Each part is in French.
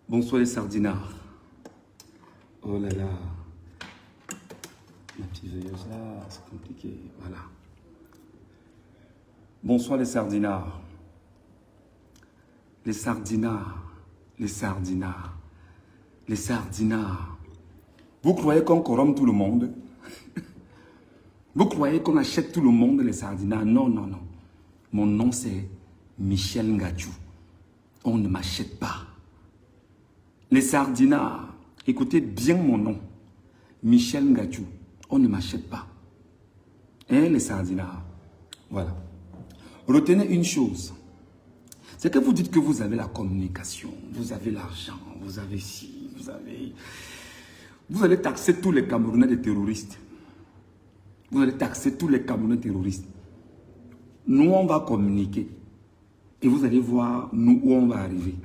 Bonsoir les sardinards. Oh là là. Ma petite veilleuse là, c'est compliqué. Voilà. Bonsoir les sardinards. Les sardinards. Les sardinards. Les sardinards. Vous croyez qu'on corrompt tout le monde? Vous croyez qu'on achète tout le monde les sardinards? Non, non, non. Mon nom c'est Michel Ngadjou. On ne m'achète pas. Les sardinards, écoutez bien mon nom. Michel Ngadjou. On ne m'achète pas. Hein, les sardinards? Voilà. Retenez une chose. C'est que vous dites que vous avez la communication, vous avez l'argent, vous avez ci, vous avez... Vous allez taxer tous les Camerounais de terroristes. Vous allez taxer tous les Camerounais terroristes. Nous, on va communiquer. Et vous allez voir, nous, où on va arriver.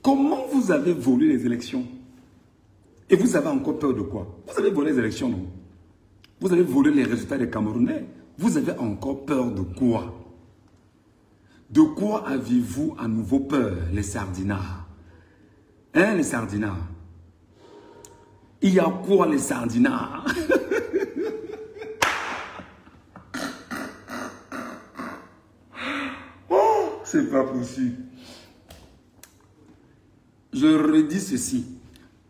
Comment vous avez volé les élections? Et vous avez encore peur de quoi? Vous avez volé les élections, non? Vous avez volé les résultats des Camerounais. Vous avez encore peur de quoi? De quoi avez-vous à nouveau peur, les sardinards? Hein, les sardinards? Il y a quoi, les sardinards? Oh, c'est pas possible. Je redis ceci.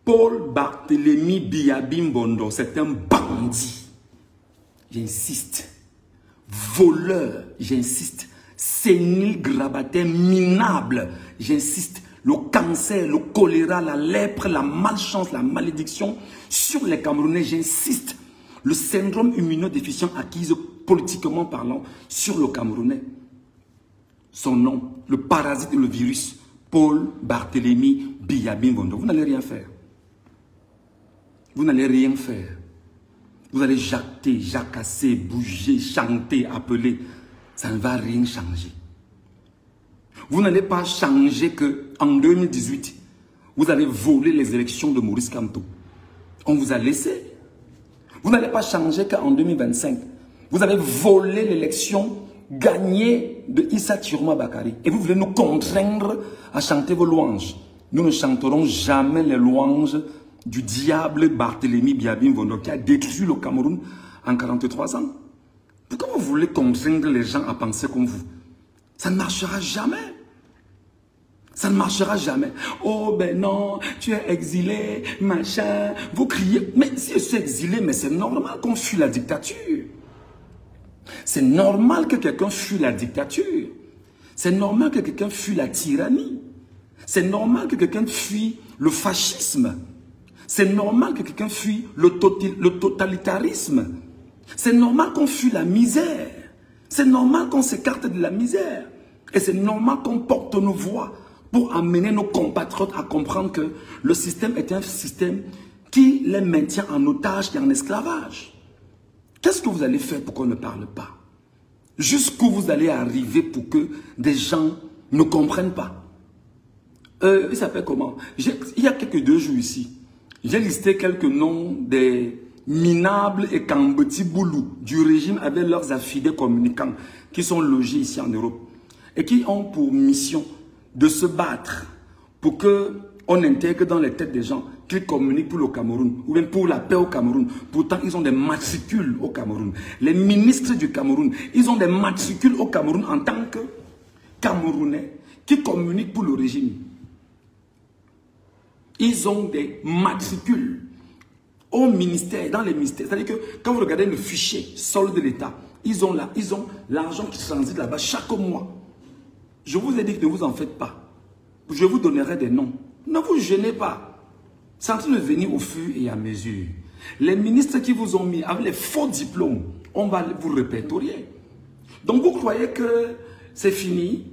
Paul Barthélémy Biabim Bondo, c'est un bandit. J'insiste. Voleur, j'insiste. Sénile, grabataire, minable, j'insiste. Le cancer, le choléra, la lèpre, la malchance, la malédiction sur les Camerounais, j'insiste. Le syndrome immunodéficient acquise politiquement parlant sur le Camerounais. Son nom, le parasite et le virus, Paul Barthélémy Biabim Bondo. Vous n'allez rien faire. Vous n'allez rien faire. Vous allez jacter, jacasser, bouger, chanter, appeler. Ça ne va rien changer. Vous n'allez pas changer qu'en 2018, vous avez volé les élections de Maurice Kamto. On vous a laissé. Vous n'allez pas changer qu'en 2025, vous avez volé l'élection gagnée de Issa Turma Bakari. Et vous voulez nous contraindre à chanter vos louanges. Nous ne chanterons jamais les louanges du diable Barthélémy Biabim Bondo qui a détruit le Cameroun en 43 ans. Pourquoi vous voulez contraindre les gens à penser comme vous? Ça ne marchera jamais. Ça ne marchera jamais. Oh ben non, tu es exilé, machin. Vous criez. Mais si je suis exilé, mais c'est normal qu'on fuit la dictature. C'est normal que quelqu'un fuit la dictature. C'est normal que quelqu'un fuit la tyrannie. C'est normal que quelqu'un fuit le fascisme. C'est normal que quelqu'un fuit le totalitarisme. C'est normal qu'on fuit la misère. C'est normal qu'on s'écarte de la misère. Et c'est normal qu'on porte nos voix pour amener nos compatriotes à comprendre que le système est un système qui les maintient en otage et en esclavage. Qu'est-ce que vous allez faire pour qu'on ne parle pas? Jusqu'où vous allez arriver pour que des gens ne comprennent pas? Il s'appelle comment? Il y a quelques 2 jours ici, j'ai listé quelques noms des minables et Kambeti Boulou du régime avec leurs affidés communicants qui sont logés ici en Europe et qui ont pour mission de se battre pour qu'on intègre dans les têtes des gens qu'ils communiquent pour le Cameroun ou même pour la paix au Cameroun. Pourtant, ils ont des matricules au Cameroun. Les ministres du Cameroun, ils ont des matricules au Cameroun en tant que Camerounais qui communiquent pour le régime. Ils ont des matricules au ministère, dans les ministères. C'est-à-dire que quand vous regardez le fichier solde de l'État, ils ont l'argent qui transite là-bas chaque mois. Je vous ai dit que ne vous en faites pas. Je vous donnerai des noms. Ne vous gênez pas. C'est en train de venir au fur et à mesure. Les ministres qui vous ont mis avec les faux diplômes, on va vous répertorier. Donc vous croyez que c'est fini?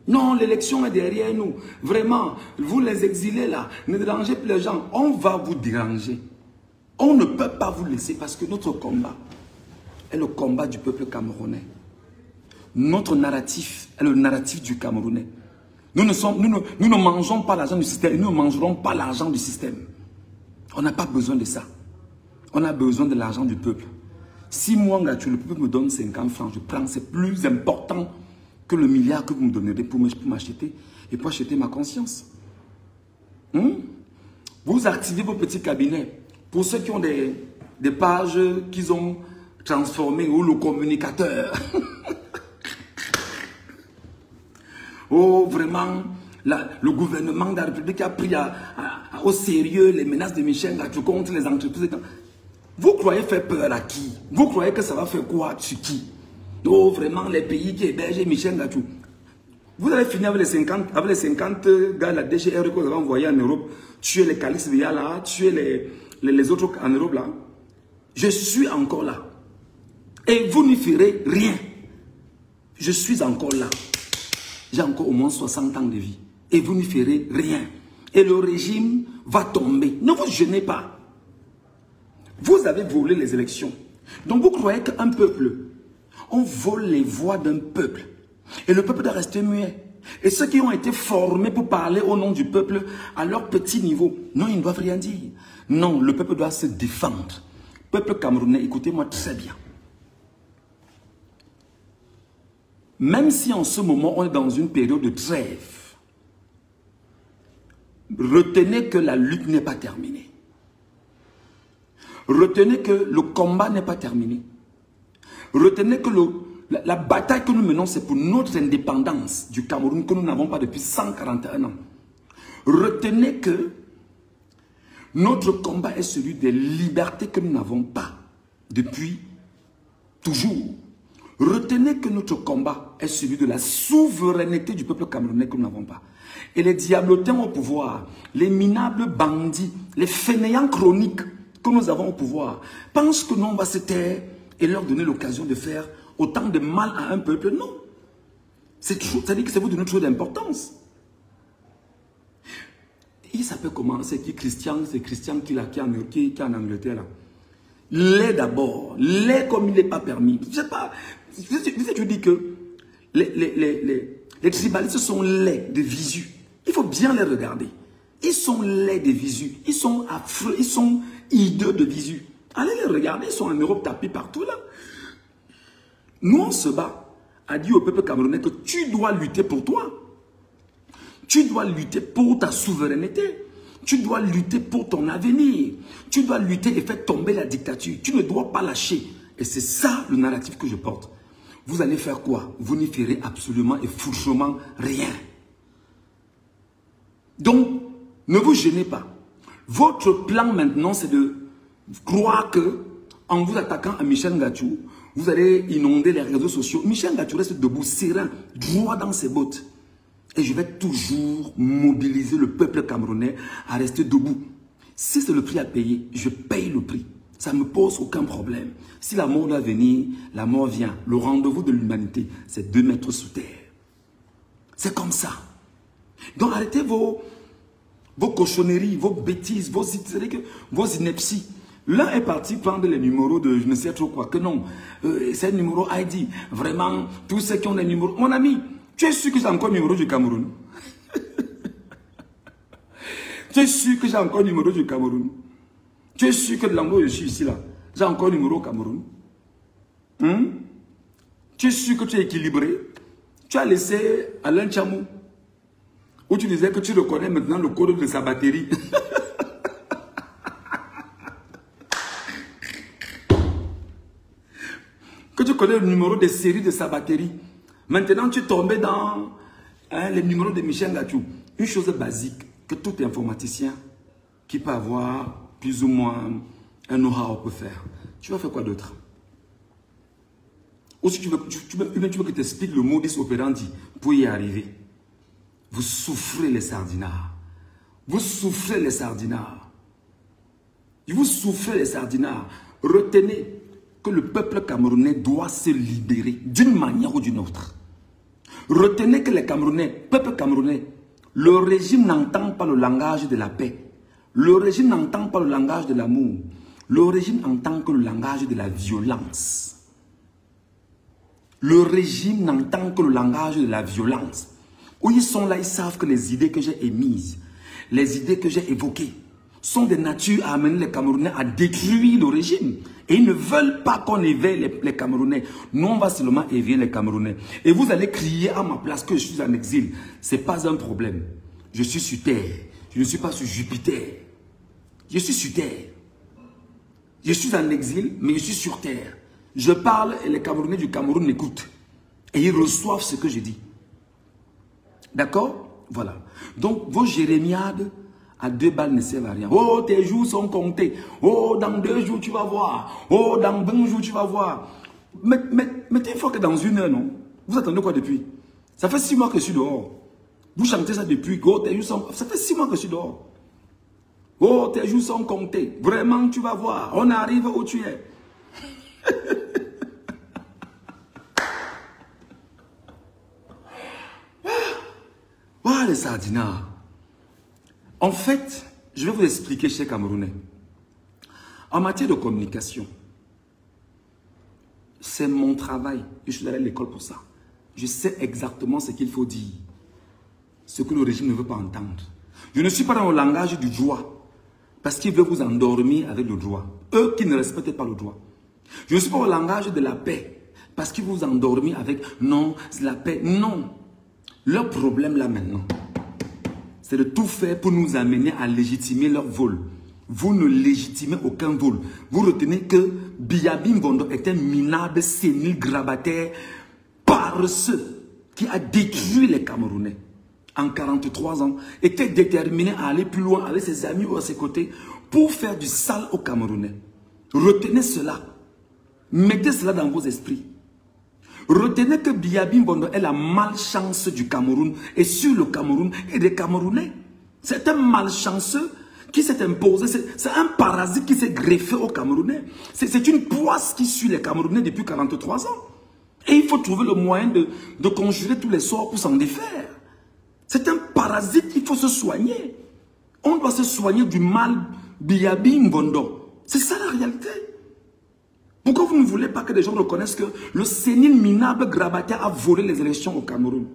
Non, l'élection est derrière nous. Vraiment, vous les exilés là, ne dérangez plus les gens. On va vous déranger. On ne peut pas vous laisser parce que notre combat est le combat du peuple camerounais. Notre narratif est le narratif du Camerounais. Nous ne mangeons pas l'argent du système et nous ne mangerons pas l'argent du système. On n'a pas besoin de ça. On a besoin de l'argent du peuple. Si moi, Ngatou, le peuple me donne 50 francs, je prends, c'est plus important que le milliard que vous me donnerez pour m'acheter et pour acheter ma conscience. Vous activez vos petits cabinets. Pour ceux qui ont des pages qu'ils ont transformées, ou le communicateur. Oh, vraiment, le gouvernement de la République a pris au sérieux les menaces de Michel Ngatou contre les entreprises. Vous croyez faire peur à qui? Vous croyez que ça va faire quoi sur qui? Oh, vraiment, les pays qui hébergent Michel Ngatou. Vous avez fini avec les 50 gars de la DGR que vous avez envoyés en Europe, tuer les Calix Via là, tuer les autres en Europe là. Je suis encore là. Et vous n'y ferez rien. Je suis encore là. J'ai encore au moins 60 ans de vie. Et vous n'y ferez rien. Et le régime va tomber. Ne vous gênez pas. Vous avez volé les élections. Donc vous croyez qu'un peuple, on vole les voix d'un peuple. Et le peuple doit rester muet. Et ceux qui ont été formés pour parler au nom du peuple à leur petit niveau, non, ils ne doivent rien dire. Non, le peuple doit se défendre. Peuple camerounais, écoutez-moi très bien. Même si en ce moment on est dans une période de trêve, retenez que la lutte n'est pas terminée. Retenez que le combat n'est pas terminé. Retenez que la bataille que nous menons, c'est pour notre indépendance du Cameroun que nous n'avons pas depuis 141 ans. Retenez que notre combat est celui des libertés que nous n'avons pas depuis toujours. Retenez que notre combat est celui de la souveraineté du peuple camerounais que nous n'avons pas. Et les diablotins au pouvoir, les minables bandits, les fainéants chroniques que nous avons au pouvoir, pensent que nous on va se taire et leur donner l'occasion de faire autant de mal à un peuple. Non. C'est-à-dire que ça vous donne trop d'importance. Il s'appelle comment? C'est qui Christian? C'est Christian qui est en Angleterre là. L'est d'abord. L'est comme il n'est pas permis. Je sais pas. Je dis que les tribalistes sont laids de visu. Il faut bien les regarder. Ils sont laids de visu. Ils sont affreux. Ils sont hideux de visu. Allez les regarder. Ils sont en Europe tapis partout là. Nous on se bat. A dit au peuple camerounais que tu dois lutter pour toi. Tu dois lutter pour ta souveraineté. Tu dois lutter pour ton avenir. Tu dois lutter et faire tomber la dictature. Tu ne dois pas lâcher. Et c'est ça le narratif que je porte. Vous allez faire quoi? Vous n'y ferez absolument et fourchement rien. Donc, ne vous gênez pas. Votre plan maintenant, c'est de croire que en vous attaquant à Michel Ngatou, vous allez inonder les réseaux sociaux. Michel Ngatou reste debout, serein, droit dans ses bottes. Et je vais toujours mobiliser le peuple camerounais à rester debout. Si c'est le prix à payer, je paye le prix. Ça ne me pose aucun problème. Si la mort doit venir, la mort vient. Le rendez-vous de l'humanité, c'est 2 mètres sous terre. C'est comme ça. Donc arrêtez vos cochonneries, vos bêtises, vos inepties. L'un est parti prendre les numéros de je ne sais trop quoi. Que non, c'est un numéro ID. Vraiment, tous ceux qui ont des numéros. Mon ami, tu es sûr que j'ai encore le numéro du Cameroun? Tu es sûr que j'ai encore le numéro du Cameroun? Tu es sûr que de l'endroit où je suis ici là, j'ai encore le numéro au Cameroun? Tu es sûr que tu es équilibré? Tu as laissé Alain Chamou, où tu disais que tu reconnais maintenant le code de sa batterie. Que tu connais le numéro des séries de sa batterie. Maintenant, tu es tombé dans les numéros de Michel Ngatou. Une chose basique que tout informaticien qui peut avoir plus ou moins un know-how peut faire. Tu vas faire quoi d'autre? Ou si tu veux que je t'explique le modus operandi pour y arriver. Vous souffrez les sardinards. Vous souffrez les sardinards. Vous souffrez les sardinards. Retenez que le peuple camerounais doit se libérer d'une manière ou d'une autre. Retenez que les Camerounais, peuple camerounais, le régime n'entend pas le langage de la paix. Le régime n'entend pas le langage de l'amour. Le régime n'entend que le langage de la violence. Le régime n'entend que le langage de la violence. Où ils sont là, ils savent que les idées que j'ai émises, les idées que j'ai évoquées, sont des natures à amener les Camerounais à détruire le régime. Et ils ne veulent pas qu'on éveille les Camerounais. Nous, on va seulement éveiller les Camerounais. Et vous allez crier à ma place que je suis en exil. Ce n'est pas un problème. Je suis sur terre. Je ne suis pas sur Jupiter. Je suis sur terre. Je suis en exil, mais je suis sur terre. Je parle et les Camerounais du Cameroun m'écoutent. Et ils reçoivent ce que je dis. D'accord? Voilà. Donc, vos jérémiades à 2 balles ne servent à rien. Oh, tes jours sont comptés. Oh, dans 2 jours, tu vas voir. Oh, dans 20 jours, tu vas voir. Mettez fort que dans 1 heure, non? Vous attendez quoi depuis? Ça fait 6 mois que je suis dehors. Vous chantez ça depuis. Oh, tes jours sont... Ça fait 6 mois que je suis dehors. Oh, tes jours sont comptés. Vraiment, tu vas voir. On arrive où tu es. Voilà les sardinards. En fait, je vais vous expliquer, chers Camerounais. En matière de communication, c'est mon travail. Je suis allé à l'école pour ça. Je sais exactement ce qu'il faut dire. Ce que le régime ne veut pas entendre. Je ne suis pas dans le langage du droit. Parce qu'il veut vous endormir avec le droit. Eux qui ne respectent pas le droit. Je ne suis pas au langage de la paix. Parce qu'ils vous endormir avec non, c'est la paix. Non. Leur problème là maintenant, c'est de tout faire pour nous amener à légitimer leur vol. Vous ne légitimez aucun vol. Vous retenez que Biabim Bondo est un minable, sénile, grabataire, paresseux, qui a détruit les Camerounais en 43 ans, était déterminé à aller plus loin avec ses amis ou à ses côtés pour faire du sale aux Camerounais. Retenez cela. Mettez cela dans vos esprits. Retenez que Biabim Bondo est la malchance du Cameroun et sur le Cameroun et des Camerounais. C'est un malchanceux qui s'est imposé, c'est un parasite qui s'est greffé aux Camerounais. C'est une poisse qui suit les Camerounais depuis 43 ans. Et il faut trouver le moyen de conjurer tous les sorts pour s'en défaire. C'est un parasite, il faut se soigner. On doit se soigner du mal Biabim Bondo. C'est ça la réalité. Pourquoi vous ne voulez pas que les gens reconnaissent que le sénile minable grabataire a volé les élections au Cameroun?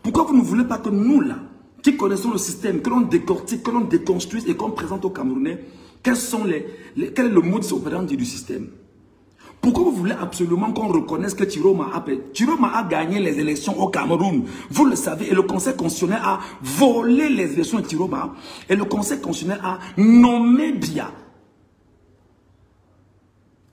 Pourquoi vous ne voulez pas que nous, là, qui connaissons le système, que l'on décortique, que l'on déconstruise et qu'on présente aux Camerounais, quel est le mode operandi du système? Pourquoi vous voulez absolument qu'on reconnaisse que Tiroma a gagné les élections au Cameroun? Vous le savez, et le Conseil constitutionnel a volé les élections de Tiroma, et le Conseil constitutionnel a nommé Bia.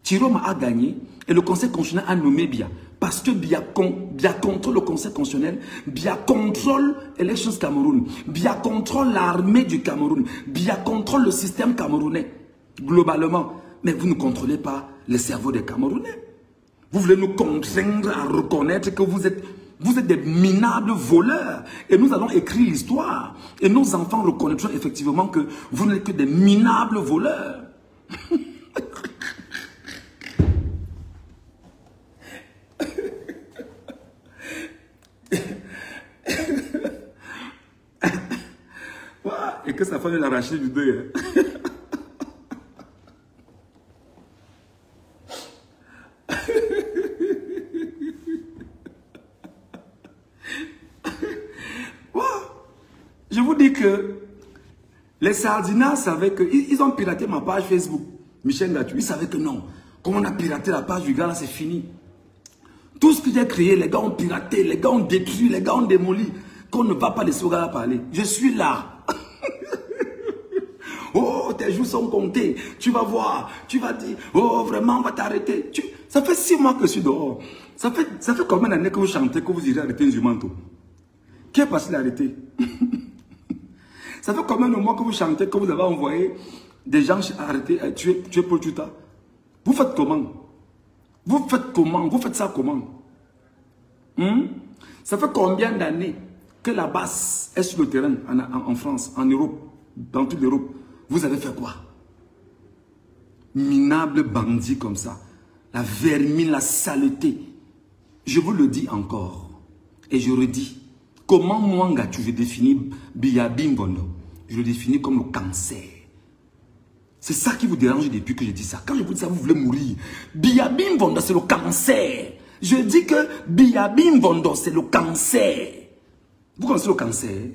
Tiroma a gagné et le Conseil constitutionnel a nommé Bia. Parce que Bia contrôle le Conseil constitutionnel, Bia contrôle Elections Cameroun, Bia contrôle l'armée du Cameroun, Bia contrôle le système camerounais, globalement. Mais vous ne contrôlez pas les cerveaux des Camerounais. Vous voulez nous contraindre à reconnaître que vous êtes des minables voleurs. Et nous allons écrire l'histoire. Et nos enfants reconnaîtront effectivement que vous n'êtes que des minables voleurs. Et que sa femme l'arracher du deuil. Je vous dis que les sardinards savaient que ils ont piraté ma page Facebook. Michel Gatou, ils savaient que non. Comme on a piraté la page du gars là, c'est fini. Tout ce que j'ai créé, les gars ont piraté, les gars ont détruit, les gars ont démoli. Qu'on ne va pas laisser au gars parler. Je suis là. Oh, tes jours sont comptés. Tu vas voir. Tu vas dire, oh, vraiment, on va t'arrêter. Ça fait 6 mois que je suis dehors. Ça fait combien d'années que vous chantez que vous irez arrêter un jumanto? Qui est passé l'arrêter? Ça fait combien de mois que vous chantez que vous avez envoyé des gens arrêter, tuer Paul Tuta? Vous faites comment? Vous faites comment? Vous faites ça comment? Ça fait combien d'années que la basse est sur le terrain en France, en Europe, dans toute l'Europe? Vous avez fait quoi? Minable bandit comme ça. La vermine, la saleté. Je vous le dis encore. Et je redis. Comment moi, Ngatou, je définis Biabim Bondo? Je le définis comme le cancer. C'est ça qui vous dérange depuis que je dis ça. Quand je vous dis ça, vous voulez mourir. Biabim Bondo, c'est le cancer. Je dis que Biabim Bondo, c'est le cancer. Vous connaissez le cancer?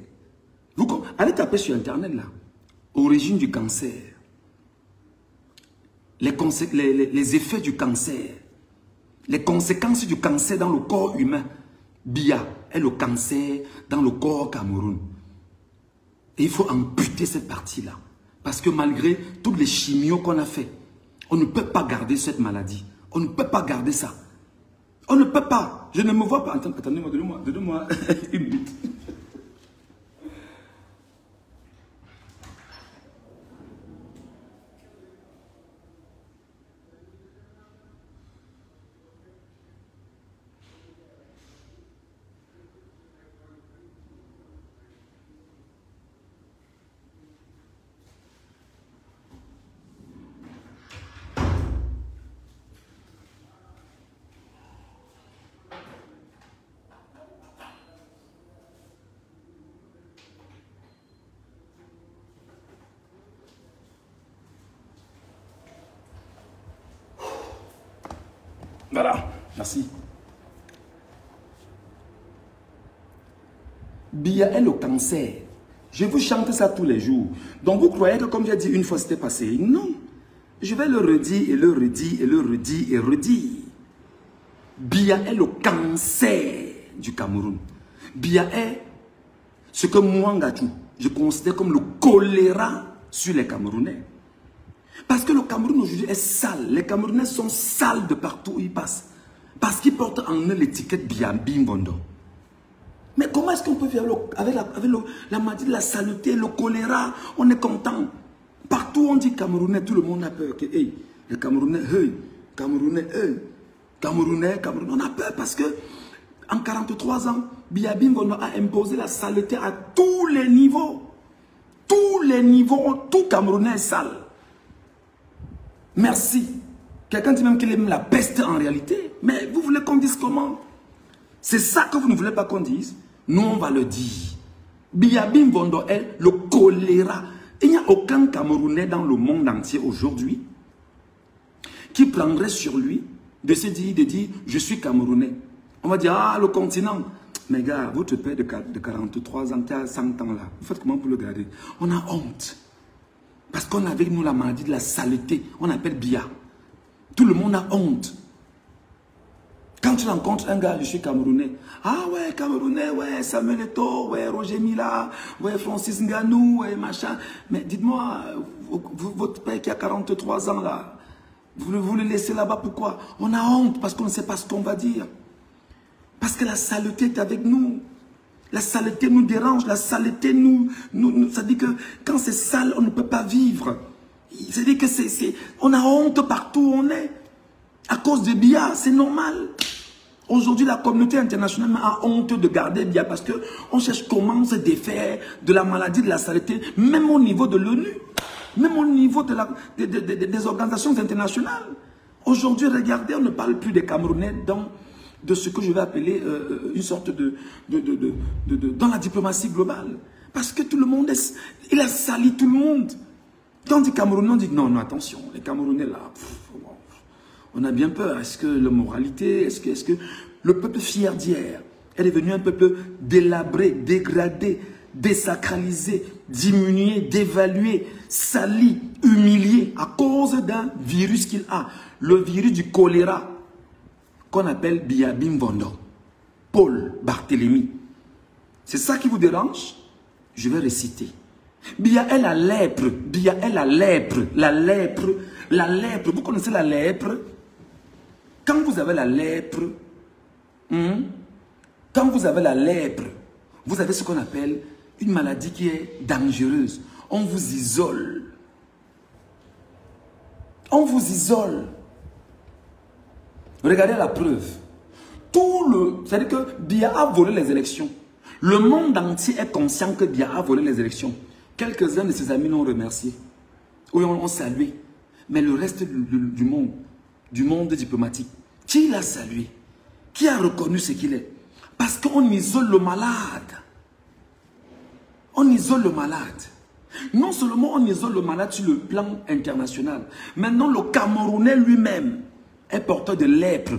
Allez taper sur Internet là. origine du cancer, les effets du cancer, les conséquences du cancer dans le corps humain. Biya est le cancer dans le corps Cameroun. Et il faut amputer cette partie-là. Parce que malgré toutes les chimios qu'on a fait, on ne peut pas garder cette maladie. On ne peut pas garder ça. On ne peut pas. Je ne me vois pas. Attendez-moi, donnez-moi une minute. Voilà, merci. Biya est le cancer. Je vous chante ça tous les jours. Donc vous croyez que comme j'ai dit une fois c'était passé? Non. Je vais le redire et le redire et le redire et redire. Biya est le cancer du Cameroun. Biya est ce que Mouangachou, je considère comme le choléra sur les Camerounais. Parce que le Cameroun aujourd'hui est sale. Les Camerounais sont sales de partout où ils passent. Parce qu'ils portent en eux l'étiquette Biabim Bondo. Mais comment est-ce qu'on peut vivre avec la maladie de la saleté, le choléra? On est content. Partout où on dit Camerounais, tout le monde a peur. Que, hey, les Camerounais, hey, Camerounais, hey, Camerounais, Camerounais. On a peur parce que en 43 ans, Biabim Bondo a imposé la saleté à tous les niveaux. Tous les niveaux, tout Camerounais est sale. Merci. Quelqu'un dit même qu'il aime la peste en réalité. Mais vous voulez qu'on dise comment? C'est ça que vous ne voulez pas qu'on dise? Nous, on va le dire. Biabim Bondo est le choléra. Il n'y a aucun Camerounais dans le monde entier aujourd'hui qui prendrait sur lui de se dire, je suis Camerounais. On va dire, ah, le continent. Mais gars, votre père de 43 ans, qui a 100 ans là, vous faites comment pour le garder? On a honte. Parce qu'on a avec nous la maladie de la saleté. On appelle Biya. Tout le monde a honte. Quand tu rencontres un gars, je suis Camerounais. Ah ouais, Camerounais, ouais, Samuel Eto'o, ouais, Roger Mila, ouais, Francis Ngannou, ouais, machin. Mais dites-moi, votre père qui a 43 ans là, vous le laissez là-bas, pourquoi? On a honte parce qu'on ne sait pas ce qu'on va dire. Parce que la saleté est avec nous. La saleté nous dérange, la saleté ça dit que quand c'est sale, on ne peut pas vivre. Ça dit que on a honte partout où on est. À cause de Biya, c'est normal. Aujourd'hui, la communauté internationale a honte de garder Biya parce qu'on cherche comment se défaire de la maladie de la saleté, même au niveau de l'ONU, même au niveau des organisations internationales. Aujourd'hui, regardez, on ne parle plus des Camerounais de ce que je vais appeler une sorte dans la diplomatie globale. Parce que tout le monde, il a sali tout le monde. Quand on dit Camerounais, on dit non, non, attention, les Camerounais là, on a bien peur. Est-ce que la moralité, est-ce que le peuple fier d'hier est devenu un peuple délabré, dégradé, désacralisé, diminué, dévalué, sali, humilié à cause d'un virus qu'il a, le virus du choléra, qu'on appelle Biabim Bondo, Paul Barthélemy. C'est ça qui vous dérange? Je vais réciter. Biya est la lèpre. Biya est la lèpre. La lèpre. La lèpre. Vous connaissez la lèpre? Quand vous avez la lèpre, quand vous avez la lèpre, vous avez ce qu'on appelle une maladie qui est dangereuse. On vous isole. On vous isole. Regardez la preuve. C'est-à-dire que Biya a volé les élections. Le monde entier est conscient que Biya a volé les élections. Quelques-uns de ses amis l'ont remercié. Ou ont salué. Mais le reste du monde diplomatique, qui l'a salué? Qui a reconnu ce qu'il est? Parce qu'on isole le malade. On isole le malade. Non seulement on isole le malade sur le plan international, maintenant le Camerounais lui-même est porteur de lèpre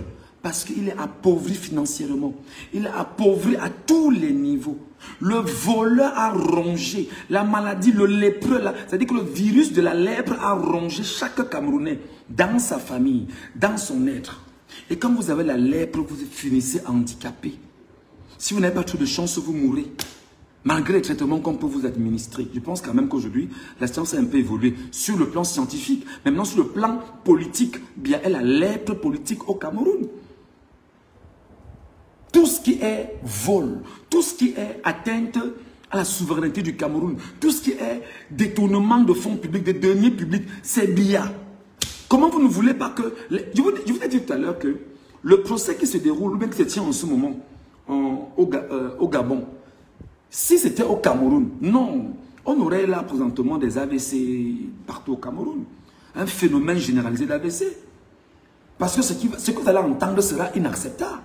Parce qu'il est appauvri financièrement. Il est appauvri à tous les niveaux. Le voleur a rongé. La maladie, le lépreux, c'est-à-dire que le virus de la lèpre a rongé chaque Camerounais dans sa famille, dans son être. Et quand vous avez la lèpre, vous finissez handicapé. Si vous n'avez pas trop de chance, vous mourrez. Malgré les traitements qu'on peut vous administrer. Je pense quand même qu'aujourd'hui, la science a un peu évolué sur le plan scientifique. Maintenant, sur le plan politique, bien, elle a la lèpre politique au Cameroun. Tout ce qui est vol, tout ce qui est atteinte à la souveraineté du Cameroun, tout ce qui est détournement de fonds publics, des deniers publics, c'est bien. Comment vous ne voulez pas que... Je vous ai dit tout à l'heure que le procès qui se déroule, ou bien qui se tient en ce moment au Gabon, si c'était au Cameroun, non, on aurait là présentement des AVC partout au Cameroun. Un phénomène généralisé d'AVC. Parce que ce que vous allez entendre sera inacceptable.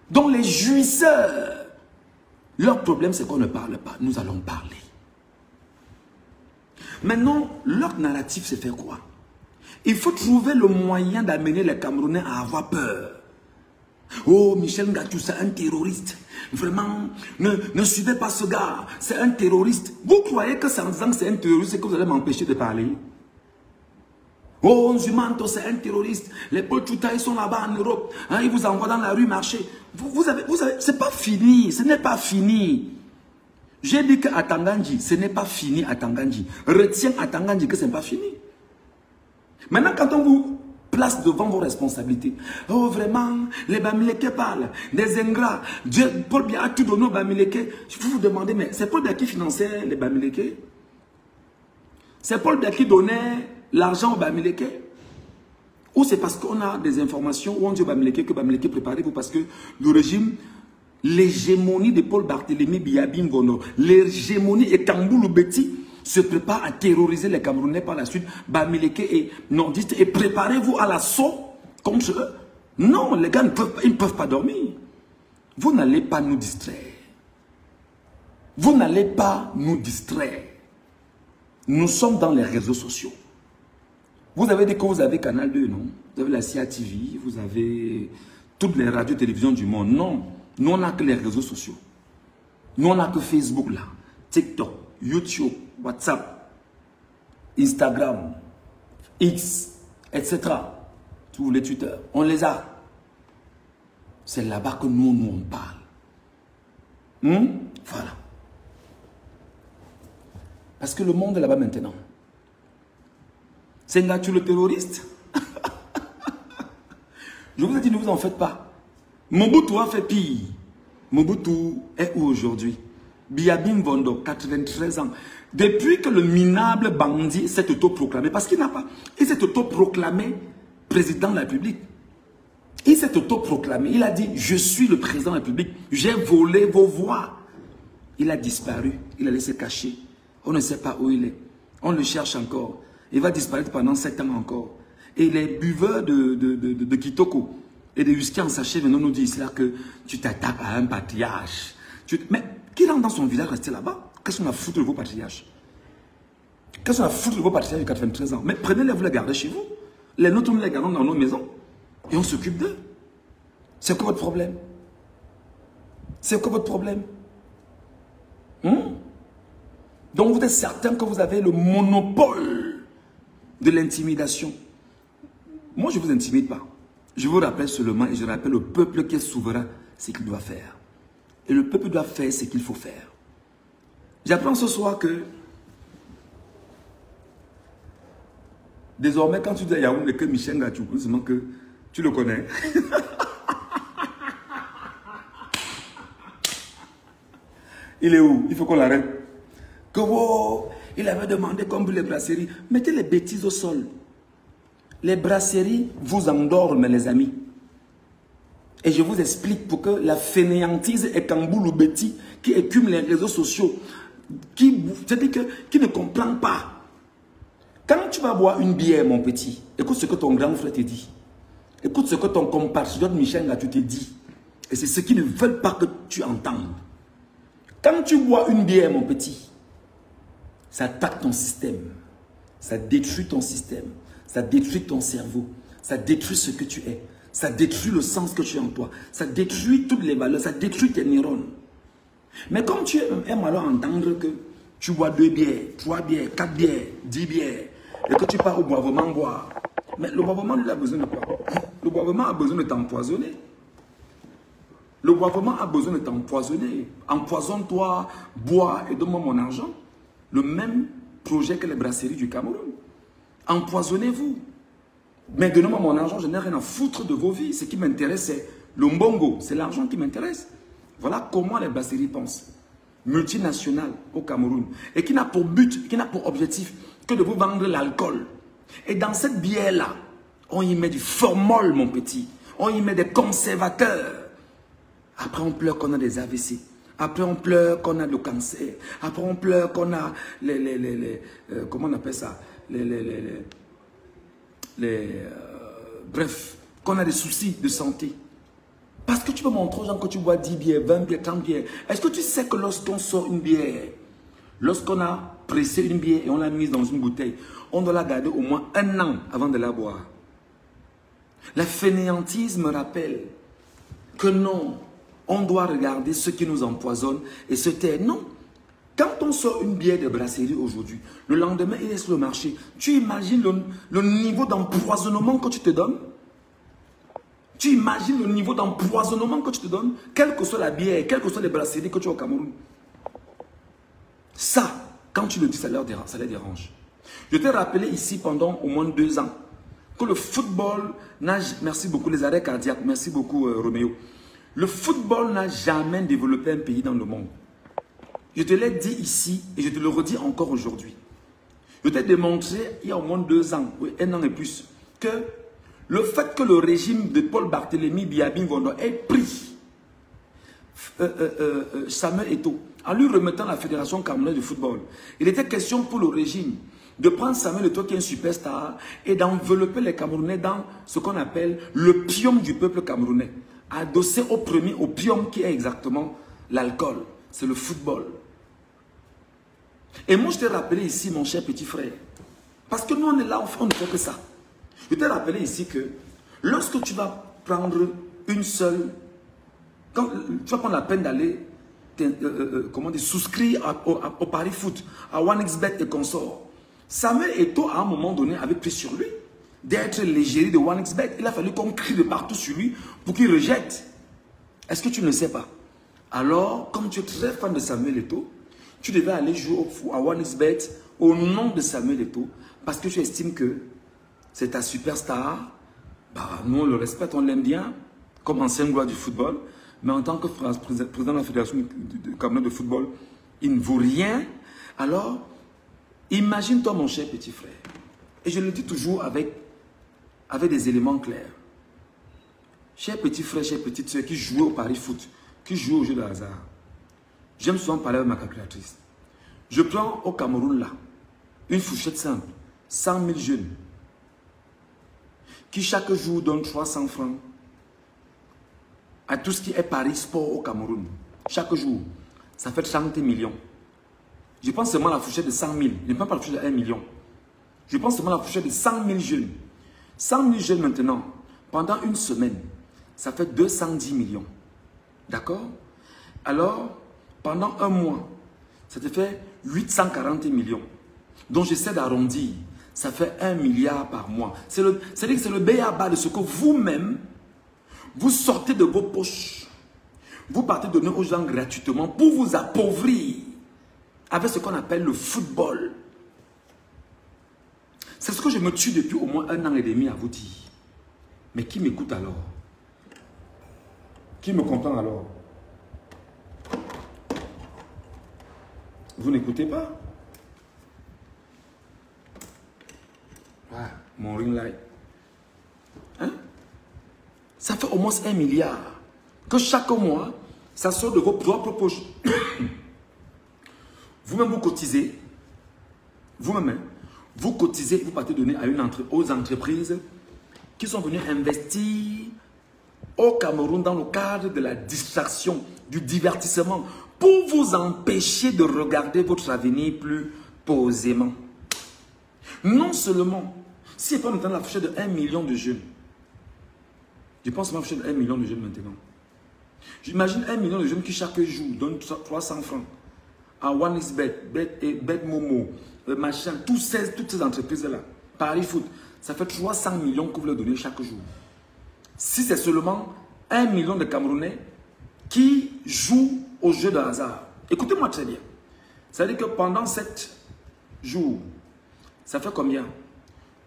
Donc les jouisseurs, leur problème c'est qu'on ne parle pas. Nous allons parler. Maintenant, leur narratif c'est faire quoi? Il faut trouver le moyen d'amener les Camerounais à avoir peur. Oh, Michel Ngatou, c'est un terroriste. Vraiment, ne suivez pas ce gars. C'est un terroriste. Vous croyez que c'est en disant que c'est un terroriste que vous allez m'empêcher de parler? Oh, Nzumanto, c'est un terroriste. Les Polchouta, ils sont là-bas en Europe. Hein, ils vous envoient dans la rue marcher. Vous avez, c'est pas fini. Ce n'est pas fini. J'ai dit qu'à Tangandji, ce n'est pas fini à Tangandji. Retiens à Tangandji que ce n'est pas fini. Maintenant, quand on vous place devant vos responsabilités, oh vraiment, les Bamileke parlent, des ingrats, Paul Biya a tout donné aux Bamileke. Je peux vous demander, mais c'est Paul Biya qui finançait les Bamileke? C'est Paul Biya qui donnait l'argent aux Bamileke? Ou c'est parce qu'on a des informations où on dit aux Bamileke que Bamileke préparez-vous parce que le régime, l'hégémonie de Paul Barthélémy Biyabi Mbondo, l'hégémonie et Kamboulou Beti se prépare à terroriser les Camerounais par la suite, Bamileke et nordistes, et préparez-vous à l'assaut contre eux. Non, les gars ils ne peuvent pas dormir. Vous n'allez pas nous distraire. Vous n'allez pas nous distraire. Nous sommes dans les réseaux sociaux. Vous avez dit que vous avez Canal 2, non? Vous avez la CIA TV, vous avez toutes les radios télévisions du monde. Non, nous on n'a que les réseaux sociaux. Nous on n'a que Facebook là, TikTok, YouTube, WhatsApp, Instagram, X, etc. Tous les Twitter, on les a. C'est là-bas que nous on parle. Voilà. Parce que le monde est là-bas maintenant. C'est Ngatou le terroriste. Je vous ai dit, ne vous en faites pas. Mobutu a fait pire. Mobutu est où aujourd'hui? Biyabi Mbondo, 93 ans. Depuis que le minable bandit s'est autoproclamé, parce qu'il n'a pas, il s'est autoproclamé président de la République. Il s'est autoproclamé. Il a dit, je suis le président de la République. J'ai volé vos voix. Il a disparu. Il a laissé cacher. On ne sait pas où il est. On le cherche encore. Il va disparaître pendant 7 ans encore. Et les buveurs de Kitoko et de whisky en sachet maintenant nous disent là que tu t'attaques à un patriarche. Mais qui rentre dans son village rester là-bas? Qu'est-ce qu'on a foutu de vos patriarches? Qu'est-ce qu'on a foutu de vos patriarches de 93 ans? Mais prenez-les, vous les gardez chez vous. Les nôtres, nous les gardons dans nos maisons. Et on s'occupe d'eux. C'est quoi votre problème? C'est quoi votre problème? Donc vous êtes certain que vous avez le monopole de l'intimidation. Moi, je ne vous intimide pas. Je vous rappelle seulement, et je rappelle au peuple qui est souverain ce qu'il doit faire. Et le peuple doit faire ce qu'il faut faire. J'apprends ce soir que désormais, quand tu dis à Yaoundé que Michel Ngatou, seulement que tu le connais. Il est où? Il faut qu'on l'arrête. Que wow, il avait demandé comme les brasseries. Mettez les bêtises au sol. Les brasseries vous endorment, les amis. Et je vous explique pour que la fainéantise et Kamboulou Beti qui écume les réseaux sociaux, qui ne comprend pas. Quand tu vas boire une bière, mon petit, écoute ce que ton grand frère te dit. Écoute ce que ton compatriote Michel Ngatou te dit. Et c'est ce qu'ils ne veulent pas que tu entendes. Quand tu bois une bière, mon petit, ça attaque ton système. Ça détruit ton système. Ça détruit ton cerveau. Ça détruit ce que tu es. Ça détruit le sens que tu as en toi. Ça détruit toutes les valeurs. Ça détruit tes neurones. Mais comme tu aimes alors entendre que tu bois 2 bières, 3 bières, 4 bières, 10 bières, et que tu pars au boivement boire. Mais le boivement, il a besoin de quoi? Le boivement a besoin de t'empoisonner. Le boivement a besoin de t'empoisonner. Empoisonne-toi, bois et donne-moi mon argent. Le même projet que les brasseries du Cameroun. Empoisonnez-vous. Mais donnez-moi mon argent, je n'ai rien à foutre de vos vies. Ce qui m'intéresse, c'est le mbongo. C'est l'argent qui m'intéresse. Voilà comment les brasseries pensent. Multinationales au Cameroun. Et qui n'a pour but, qui n'a pour objectif que de vous vendre l'alcool. Et dans cette bière-là, on y met du formol, mon petit. On y met des conservateurs. Après, on pleure qu'on a des AVC. Après, on pleure qu'on a le cancer. Après, on pleure qu'on a comment on appelle ça? Bref, qu'on a des soucis de santé. Parce que tu peux montrer aux gens que tu bois 10 bières, 20 bières, 30 bières. Est-ce que tu sais que lorsqu'on sort une bière, lorsqu'on a pressé une bière et on l'a mise dans une bouteille, on doit la garder au moins 1 an avant de la boire? La fainéantise me rappelle que non, on doit regarder ce qui nous empoisonne et se taire. Non. Quand on sort une bière de brasserie aujourd'hui, le lendemain, il est sur le marché. Tu imagines le niveau d'empoisonnement que tu te donnes? Tu imagines le niveau d'empoisonnement que tu te donnes? Quelle que soit la bière, quelles que soient les brasseries que tu as au Cameroun. Ça, quand tu le dis, ça les dérange. Je t'ai rappelé ici pendant au moins 2 ans que le football n'a... Merci beaucoup les arrêts cardiaques. Merci beaucoup Roméo. Le football n'a jamais développé un pays dans le monde. Je te l'ai dit ici et je te le redis encore aujourd'hui. Je t'ai démontré il y a au moins 2 ans, 1 an et plus, que le fait que le régime de Paul Barthélémy Biya-Bing-Ngondo ait pris Samuel Eto'o en lui remettant la Fédération camerounaise de football, il était question pour le régime de prendre Samuel Eto'o qui est un superstar et d'envelopper les Camerounais dans ce qu'on appelle le pium du peuple camerounais, adossé au premier opium qui est exactement l'alcool, c'est le football. Et moi je t'ai rappelé ici mon cher petit frère, parce que nous on est là, on ne fait que ça. Je t'ai rappelé ici que lorsque tu vas prendre une seule, quand tu vas prendre la peine d'aller souscrire au Paris Foot, à 1xBet et consorts, Samuel Eto'o à un moment donné avait pris sur lui d'être l'égérie de 1xBet. Il a fallu qu'on crie de partout sur lui pour qu'il rejette. Est-ce que tu ne le sais pas? Alors, comme tu es très fan de Samuel Eto'o, tu devais aller jouer à 1xBet au nom de Samuel Eto'o parce que tu estimes que c'est ta superstar. Bah, nous, on le respecte, on l'aime bien, comme ancien gloire du football. Mais en tant que président de la Fédération camerounaise de football, il ne vaut rien. Alors, imagine-toi, mon cher petit frère. Et je le dis toujours avec des éléments clairs. Cher petit frère, chère petite soeur qui jouait au Paris Foot, qui jouait au jeu de hasard. J'aime souvent parler avec ma calculatrice. Je prends au Cameroun là, une fourchette simple, 100 000 jeunes, qui chaque jour donnent 300 francs à tout ce qui est Paris Sport au Cameroun. Chaque jour, ça fait 30 millions. Je pense seulement à la fourchette de 100 000. Je ne prends pas la fourchette de 1 million. Je pense seulement à la fourchette de 100 000 jeunes. 100 000 jeunes maintenant, pendant une semaine, ça fait 210 millions. D'accord? Alors, pendant un mois, ça te fait 840 millions. Donc j'essaie d'arrondir. Ça fait 1 milliard par mois. C'est-à-dire que c'est le b.a.-ba de ce que vous-même, vous sortez de vos poches. Vous partez donner aux gens gratuitement pour vous appauvrir avec ce qu'on appelle le football. C'est ce que je me tue depuis au moins 1 an et demi à vous dire. Mais qui m'écoute alors? Qui me comprend alors? Vous n'écoutez pas? Ah, mon ring light. Hein? Ça fait au moins 1 milliard. Que chaque mois, ça sort de vos propres poches. Vous-même, vous cotisez. Vous-même, vous cotisez, vous partez donner aux entreprises qui sont venues investir au Cameroun dans le cadre de la distraction, du divertissement, pour vous empêcher de regarder votre avenir plus posément. Non seulement, si on prend la fourchette de 1 million de jeunes, Je pense que je 1 million de jeunes maintenant. J'imagine 1 million de jeunes qui chaque jour donnent 300 francs à OneXBet, BetMomo, machin, toutes ces entreprises-là, Paris Foot. Ça fait 300 millions que vous leur donnez chaque jour. Si c'est seulement 1 million de Camerounais qui jouent au jeu de hasard. Écoutez-moi très bien. Ça veut dire que pendant 7 jours, ça fait combien?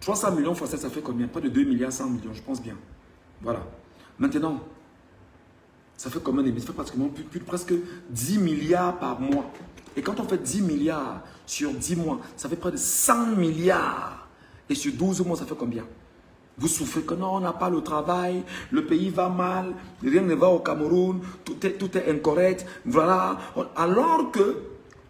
300 millions fois 7, ça fait combien? Pas de 2 milliards 100 millions, je pense bien. Voilà. Maintenant, ça fait combien? Ça fait pratiquement presque 10 milliards par mois. Et quand on fait 10 milliards sur 10 mois, ça fait près de 100 milliards. Et sur 12 mois, ça fait combien? Vous souffrez que non, on n'a pas le travail, le pays va mal, rien ne va au Cameroun, tout est incorrect, voilà. Alors que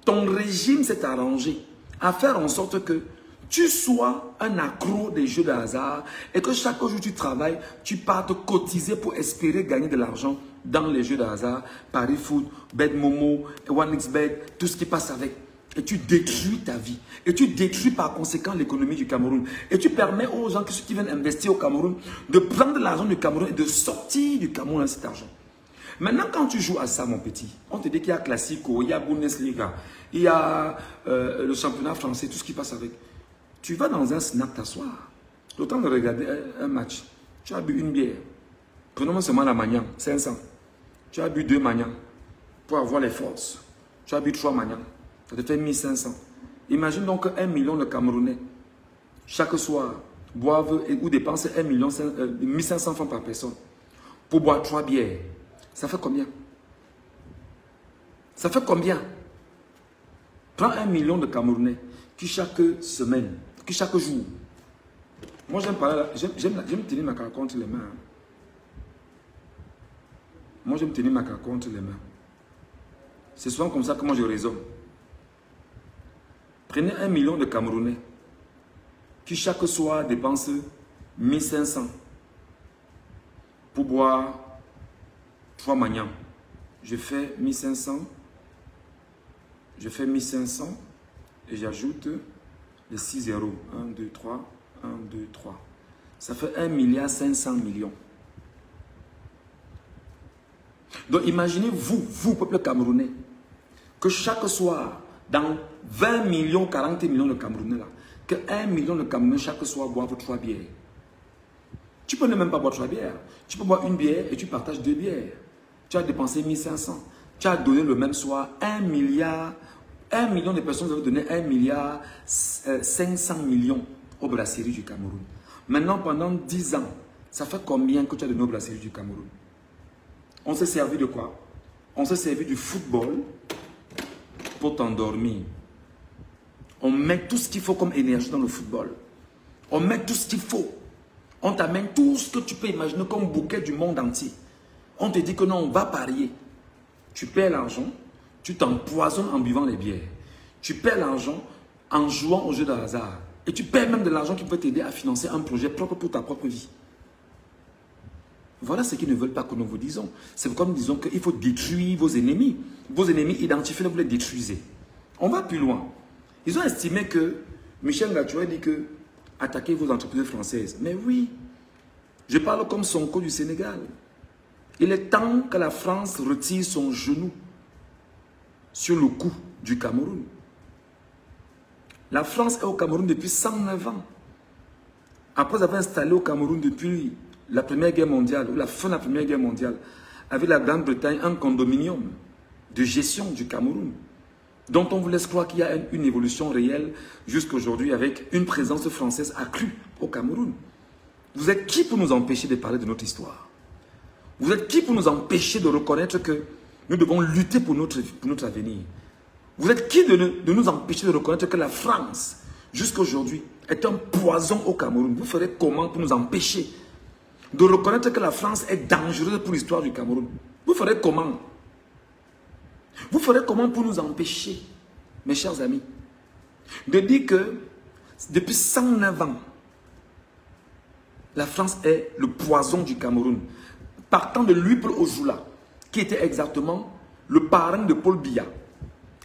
ton régime s'est arrangé à faire en sorte que tu sois un accro des jeux de hasard et que chaque jour tu travailles, tu partes cotiser pour espérer gagner de l'argent dans les jeux de hasard, Paris Foot, BetMomo, OneXBet, tout ce qui passe avec. Et tu détruis ta vie. Et tu détruis par conséquent l'économie du Cameroun. Et tu permets aux gens qui viennent investir au Cameroun de prendre l'argent du Cameroun et de sortir du Cameroun avec cet argent. Maintenant, quand tu joues à ça, mon petit, on te dit qu'il y a Classico, il y a Bundesliga, il y a le championnat français, tout ce qui passe avec. Tu vas dans un snack t'asseoir. Le temps de regarder un match, tu as bu une bière. Prenons seulement la Magnan, 500. Tu as bu 2 Magnan pour avoir les forces. Tu as bu 3 Magnan. Ça te fait 1500. Imagine donc 1 million de Camerounais, chaque soir, boivent ou dépensent 1500 francs par personne pour boire 3 bières. Ça fait combien? Ça fait combien? Prends 1 million de Camerounais qui chaque semaine, qui chaque jour. Moi j'aime tenir ma calcule entre les mains. Moi j'aime tenir ma calcule entre les mains. C'est souvent comme ça que moi je raisonne. Prenez 1 million de Camerounais qui chaque soir dépensent 1500 pour boire 3 Magnans. Je fais 1500. Je fais 1500 et j'ajoute les 6 zéros. 1, 2, 3. 1, 2, 3. Ça fait 1 milliard 500 millions. Donc imaginez vous, peuple camerounais, que chaque soir, dans 20 millions, 40 millions de Camerounais, là, que 1 million de Camerounais chaque soir boivent 3 bières. Tu peux ne même pas boire 3 bières. Tu peux boire une bière et tu partages 2 bières. Tu as dépensé 1500. Tu as donné le même soir 1 milliard. 1 million de personnes doivent donner 1 milliard 500 millions aux brasseries du Cameroun. Maintenant, pendant 10 ans, ça fait combien que tu as donné aux brasseries du Cameroun? On s'est servi de quoi? On s'est servi du football pour t'endormir. On met tout ce qu'il faut comme énergie dans le football. On met tout ce qu'il faut. On t'amène tout ce que tu peux imaginer comme bouquet du monde entier. On te dit que non, on va parier. Tu perds l'argent, tu t'empoisonnes en buvant les bières. Tu perds l'argent en jouant au jeu de hasard. Et tu perds même de l'argent qui peut t'aider à financer un projet propre pour ta propre vie. Voilà ce qu'ils ne veulent pas que nous vous disons. C'est comme nous disons qu'il faut détruire vos ennemis. Vos ennemis, identifiez-les, vous les détruisez. On va plus loin. Ils ont estimé que Michel Gachoua dit que attaquez vos entreprises françaises. Mais oui, je parle comme Sonko du Sénégal. Il est temps que la France retire son genou sur le cou du Cameroun. La France est au Cameroun depuis 109 ans. Après avoir installé au Cameroun depuis la Première Guerre mondiale, ou la fin de la Première Guerre mondiale, avec la Grande-Bretagne, un condominium de gestion du Cameroun, dont on vous laisse croire qu'il y a une évolution réelle jusqu'à aujourd'hui avec une présence française accrue au Cameroun. Vous êtes qui pour nous empêcher de parler de notre histoire? Vous êtes qui pour nous empêcher de reconnaître que nous devons lutter pour notre avenir? Vous êtes qui de nous empêcher de reconnaître que la France, jusqu'à aujourd'hui, est un poison au Cameroun? Vous ferez comment pour nous empêcher de reconnaître que la France est dangereuse pour l'histoire du Cameroun? Vous ferez comment? Vous ferez comment pour nous empêcher, mes chers amis, de dire que depuis 109 ans, la France est le poison du Cameroun, partant de Louis Paul Ojula, qui était exactement le parrain de Paul Biya.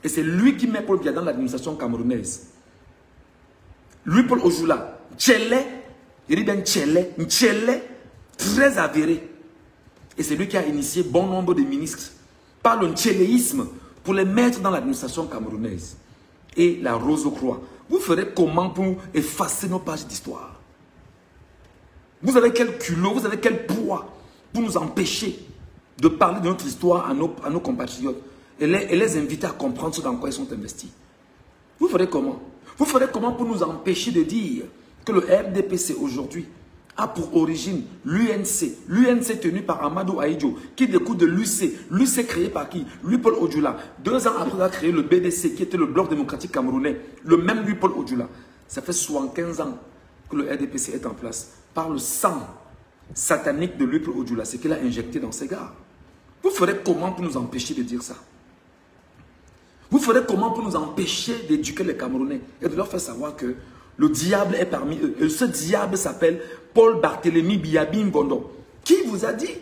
Et c'est lui qui met Paul Biya dans l'administration camerounaise. Louis Paul Ojula, Tchélé, il dit bien Tchélé, très avéré. Et c'est lui qui a initié bon nombre de ministres par le tchéléisme pour les mettre dans l'administration camerounaise. Et la Rose-Croix. Vous ferez comment pour effacer nos pages d'histoire? Vous avez quel culot, vous avez quel poids pour nous empêcher de parler de notre histoire à nos compatriotes et les inviter à comprendre ce dans quoi ils sont investis? Vous ferez comment? Vous ferez comment pour nous empêcher de dire que le RDPC aujourd'hui a pour origine l'UNC. L'UNC tenu par Amadou Ahidjo, qui découle de l'UC. L'UC créé par qui? Louis-Paul Odjoula. 2 ans après, il a créé le BDC, qui était le Bloc démocratique camerounais. Le même Louis-Paul Odjoula. Ça fait 75 ans que le RDPC est en place. Par le sang satanique de Louis-Paul Odjoula, c'est qu'il a injecté dans ses gars. Vous ferez comment pour nous empêcher de dire ça? Vous ferez comment pour nous empêcher d'éduquer les Camerounais et de leur faire savoir que le diable est parmi eux. Et ce diable s'appelle Paul Barthélémy Biyabi Mbondo. Qui vous a dit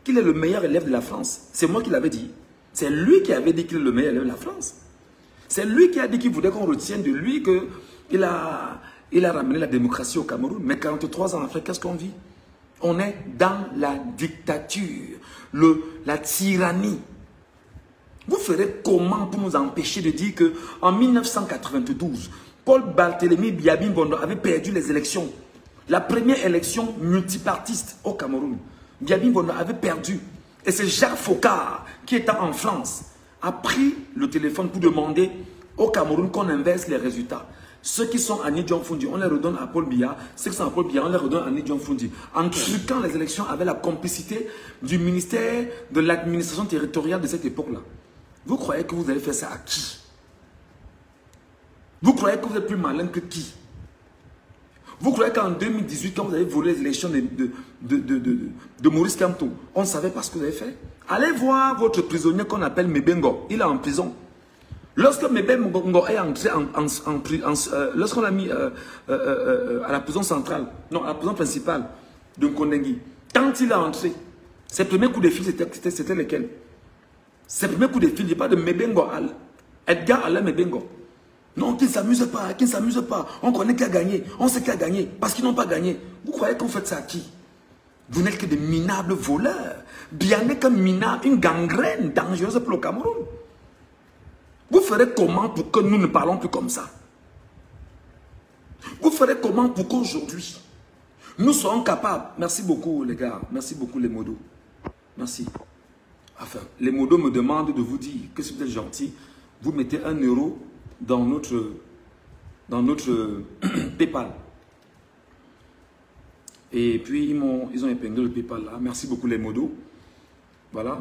qu'il est le meilleur élève de la France? C'est moi qui l'avais dit. C'est lui qui avait dit qu'il est le meilleur élève de la France. C'est lui qui a dit qu'il voulait qu'on retienne de lui qu'il a ramené la démocratie au Cameroun. Mais 43 ans après, qu'est-ce qu'on vit? On est dans la dictature, la tyrannie. Vous ferez comment pour nous empêcher de dire qu'en 1992, Paul Barthélémy Biyabi Mbondo avait perdu les élections. La première élection multipartiste au Cameroun. Biyabi Mbondo avait perdu. Et c'est Jacques Faucard, qui était en France, a pris le téléphone pour demander au Cameroun qu'on inverse les résultats. Ceux qui sont à Nidjon Fundi, on les redonne à Paul Biya. Ceux qui sont à Paul Biya, on les redonne à Nidjon Fundi. En truquant les élections avec la complicité du ministère de l'administration territoriale de cette époque-là. Vous croyez que vous allez faire ça à qui? Vous croyez que vous êtes plus malin que qui? Vous croyez qu'en 2018, quand vous avez volé les élections de Maurice Kamto, on savait pas ce que vous avez fait? Allez voir votre prisonnier qu'on appelle Mebengo. Il est en prison. Lorsque Mebengo est entré lorsqu'on l'a mis à la prison centrale, non, à la prison principale de Nkondengi, quand il est entré, ses premiers coups de fil, c'était lesquels? Ses premiers coups de fil, il n'y a pas de Mebengo, Edgar Alain Mebengo. Non, qui ne s'amuse pas, qui ne s'amuse pas. On connaît qui a gagné, on sait qui a gagné, parce qu'ils n'ont pas gagné. Vous croyez que vous faites ça à qui? Vous n'êtes que des minables voleurs. Bien que minable, une gangrène dangereuse pour le Cameroun. Vous ferez comment pour que nous ne parlons plus comme ça? Vous ferez comment pour qu'aujourd'hui, nous soyons capables? Merci beaucoup les gars, merci beaucoup les modos. Merci. Enfin, les modos me demandent de vous dire que si vous êtes gentil, vous mettez 1 euro dans notre PayPal. Et puis, ils ont épinglé le PayPal là. Merci beaucoup les modos. Voilà.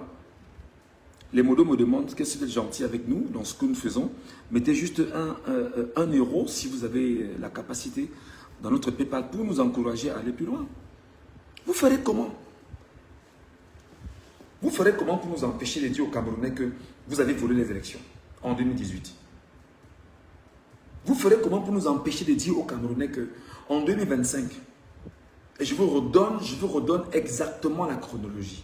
Les modos me demandent que si vous êtes gentil avec nous dans ce que nous faisons, mettez juste 1 euro si vous avez la capacité dans notre PayPal pour nous encourager à aller plus loin. Vous ferez comment? Vous ferez comment pour nous empêcher de dire aux Camerounais que vous avez volé les élections en 2018? Vous ferez comment pour nous empêcher de dire aux Camerounais qu'en 2025, et je vous redonne exactement la chronologie.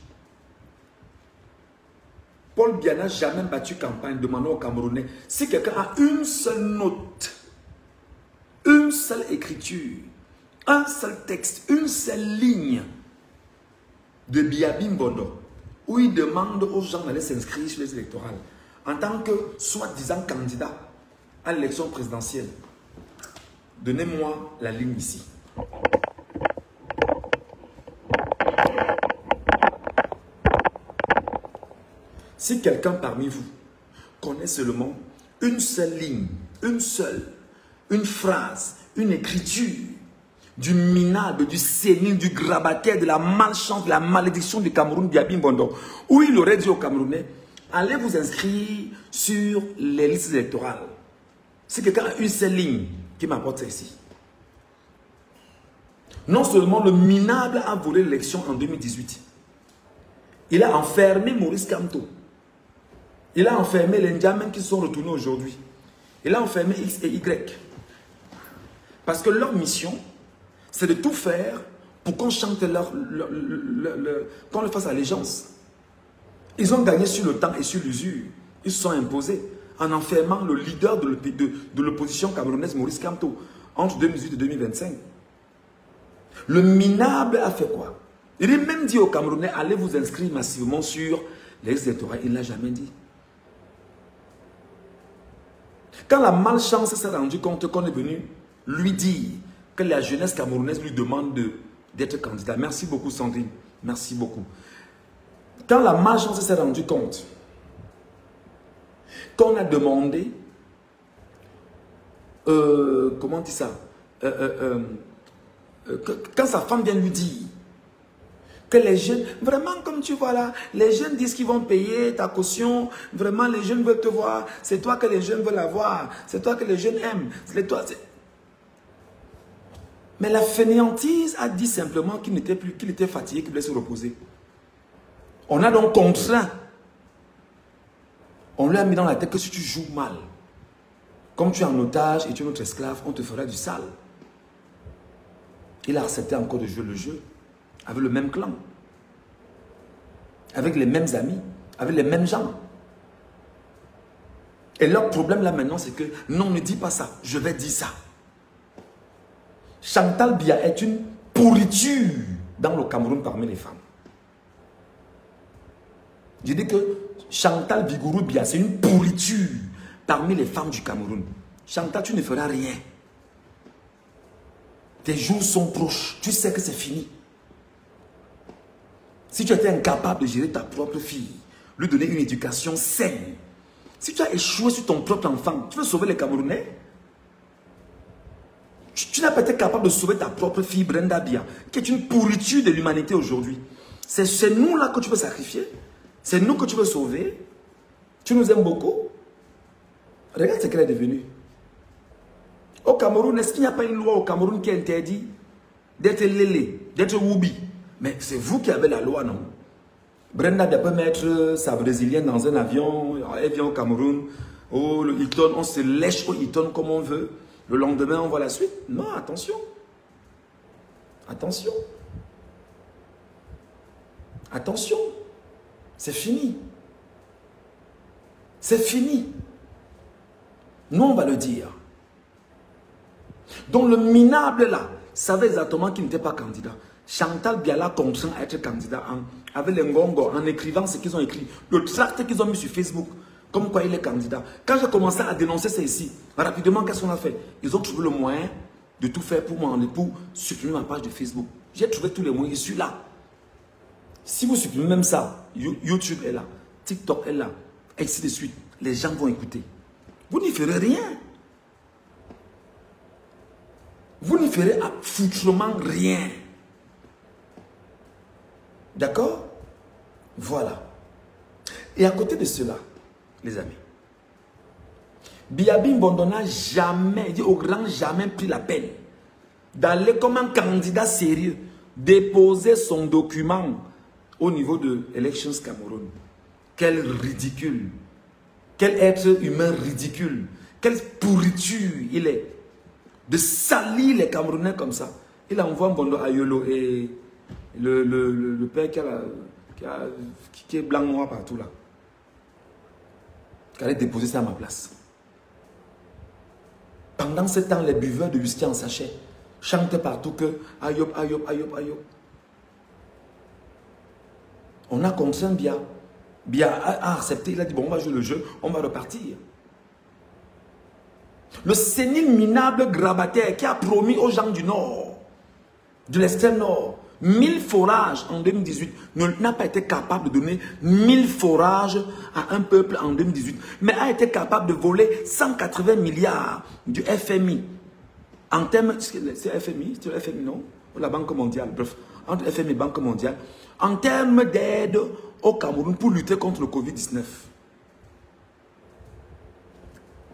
Paul Biya n'a jamais battu campagne demandant aux Camerounais si quelqu'un a une seule note, une seule écriture, un seul texte, une seule ligne de Biyabi Mbondo où il demande aux gens d'aller s'inscrire sur les électorales en tant que soi-disant candidat à l'élection présidentielle. Donnez-moi la ligne ici. Si quelqu'un parmi vous connaît seulement une seule ligne, une phrase, une écriture du minable, du sénile, du grabataire, de la malchance, de la malédiction du Cameroun, Biyabi Mbondo, où il aurait dit aux Camerounais, allez vous inscrire sur les listes électorales. Si quelqu'un a une seule ligne qui m'apporte ça ici. Non seulement le minable a volé l'élection en 2018, il a enfermé Maurice Kamto. Il a enfermé les Ndjamens qui sont retournés aujourd'hui. Il a enfermé X et Y. Parce que leur mission, c'est de tout faire pour qu'on chante qu'on leur fasse allégeance. Ils ont gagné sur le temps et sur l'usure. Ils se sont imposés en enfermant le leader de l'opposition camerounaise, Maurice Kamto, entre 2018 et 2025. Le minable a fait quoi? Il est même dit aux Camerounais, allez vous inscrire massivement sur l'ex-électorat. Il ne l'a jamais dit. Quand la malchance s'est rendue compte qu'on est venu lui dire que la jeunesse camerounaise lui demande d'être candidat. Merci beaucoup Sandrine, merci beaucoup. Quand la malchance s'est rendue compte qu'on a demandé, comment on dit ça, quand sa femme vient lui dire que les jeunes, vraiment comme tu vois là, les jeunes disent qu'ils vont payer ta caution, vraiment les jeunes veulent te voir, c'est toi que les jeunes veulent avoir, c'est toi que les jeunes aiment, c'est toi. Mais la fainéantise a dit simplement qu'il n'était plus, qu'il était fatigué, qu'il voulait se reposer. On a donc contraint. On lui a mis dans la tête que si tu joues mal, comme tu es en otage et tu es notre esclave, on te fera du sale. Il a accepté encore de jouer le jeu avec le même clan, avec les mêmes amis, avec les mêmes gens. Et leur problème là maintenant, c'est que non, ne dis pas ça, je vais dire ça. Chantal Biya est une pourriture dans le Cameroun parmi les femmes. Je dis que Chantal Bigourou Biya, c'est une pourriture parmi les femmes du Cameroun. Chantal, tu ne feras rien. Tes jours sont proches. Tu sais que c'est fini. Si tu étais incapable de gérer ta propre fille, lui donner une éducation saine, si tu as échoué sur ton propre enfant, tu veux sauver les Camerounais? Tu n'as pas été capable de sauver ta propre fille, Brenda Biya, qui est une pourriture de l'humanité aujourd'hui. C'est nous là que tu veux sacrifier. C'est nous que tu veux sauver. Tu nous aimes beaucoup. Regarde ce qu'elle est devenue. Au Cameroun, est-ce qu'il n'y a pas une loi au Cameroun qui interdit d'être lélé, d'être woubi? Mais c'est vous qui avez la loi, non? Brenda Biya peut mettre sa brésilienne dans un avion, elle vient au Cameroun, oh, le Hilton, on se lèche au Hilton comme on veut. Le lendemain, on voit la suite. Non, attention. Attention. Attention. C'est fini. C'est fini. Nous, on va le dire. Donc, le minable là, savait exactement qu'il n'était pas candidat. Chantal Biya l'a contraint à être candidat avec les Ngongo, en écrivant ce qu'ils ont écrit. Le tract qu'ils ont mis sur Facebook. Comme quoi il est candidat. Quand j'ai commencé à dénoncer ça ici, rapidement, qu'est-ce qu'on a fait? Ils ont trouvé le moyen de tout faire pour supprimer ma page de Facebook. J'ai trouvé tous les moyens, je suis là. Si vous supprimez même ça, YouTube est là, TikTok est là, et ainsi de suite, les gens vont écouter. Vous n'y ferez rien. Vous n'y ferez absolument rien. D'accord? Voilà. Et à côté de cela, les amis, Biya Bimbondo n'a jamais, dit au grand jamais, pris la peine d'aller comme un candidat sérieux, déposer son document au niveau de Elections Cameroun. Quel ridicule, quel être humain ridicule, quelle pourriture il est de salir les Camerounais comme ça. Il envoie Mbondo à Yolo et le père qui est blanc-noir partout là. Qui allait déposer ça à ma place. Pendant ce temps, les buveurs de whisky en sachet chantent partout que Ayop, Ayop, Ayop, Ayop. On a contraint Biya. Biya a accepté, il a dit bon, on va jouer le jeu, on va repartir. Le sénile minable grabataire qui a promis aux gens du Nord, de l'extrême Nord, 1000 forages en 2018, n'a pas été capable de donner 1000 forages à un peuple en 2018, mais a été capable de voler 180 milliards du FMI. En termes, c'est FMI, c'est le FMI, non? Ou la Banque mondiale, bref, entre FMI et Banque mondiale, en termes d'aide au Cameroun pour lutter contre le Covid-19.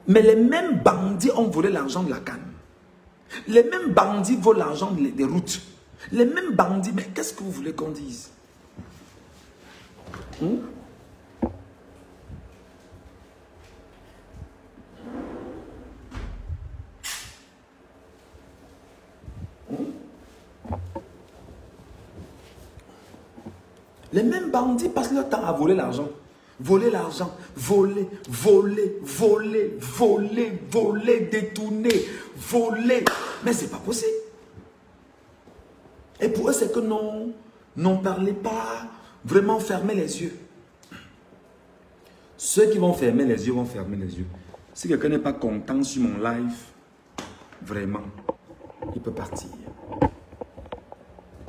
Mais les mêmes bandits ont volé l'argent de la canne. Les mêmes bandits volent l'argent des routes. Les mêmes bandits, mais qu'est-ce que vous voulez qu'on dise? Les mêmes bandits passent leur temps à voler l'argent. Voler l'argent, voler, voler, voler, voler, voler, détourner, voler. Mais c'est pas possible. Et pour eux, c'est que non, N'en parlez pas. Vraiment, fermez les yeux. Ceux qui vont fermer les yeux vont fermer les yeux. Si quelqu'un n'est pas content sur mon live, vraiment, il peut partir.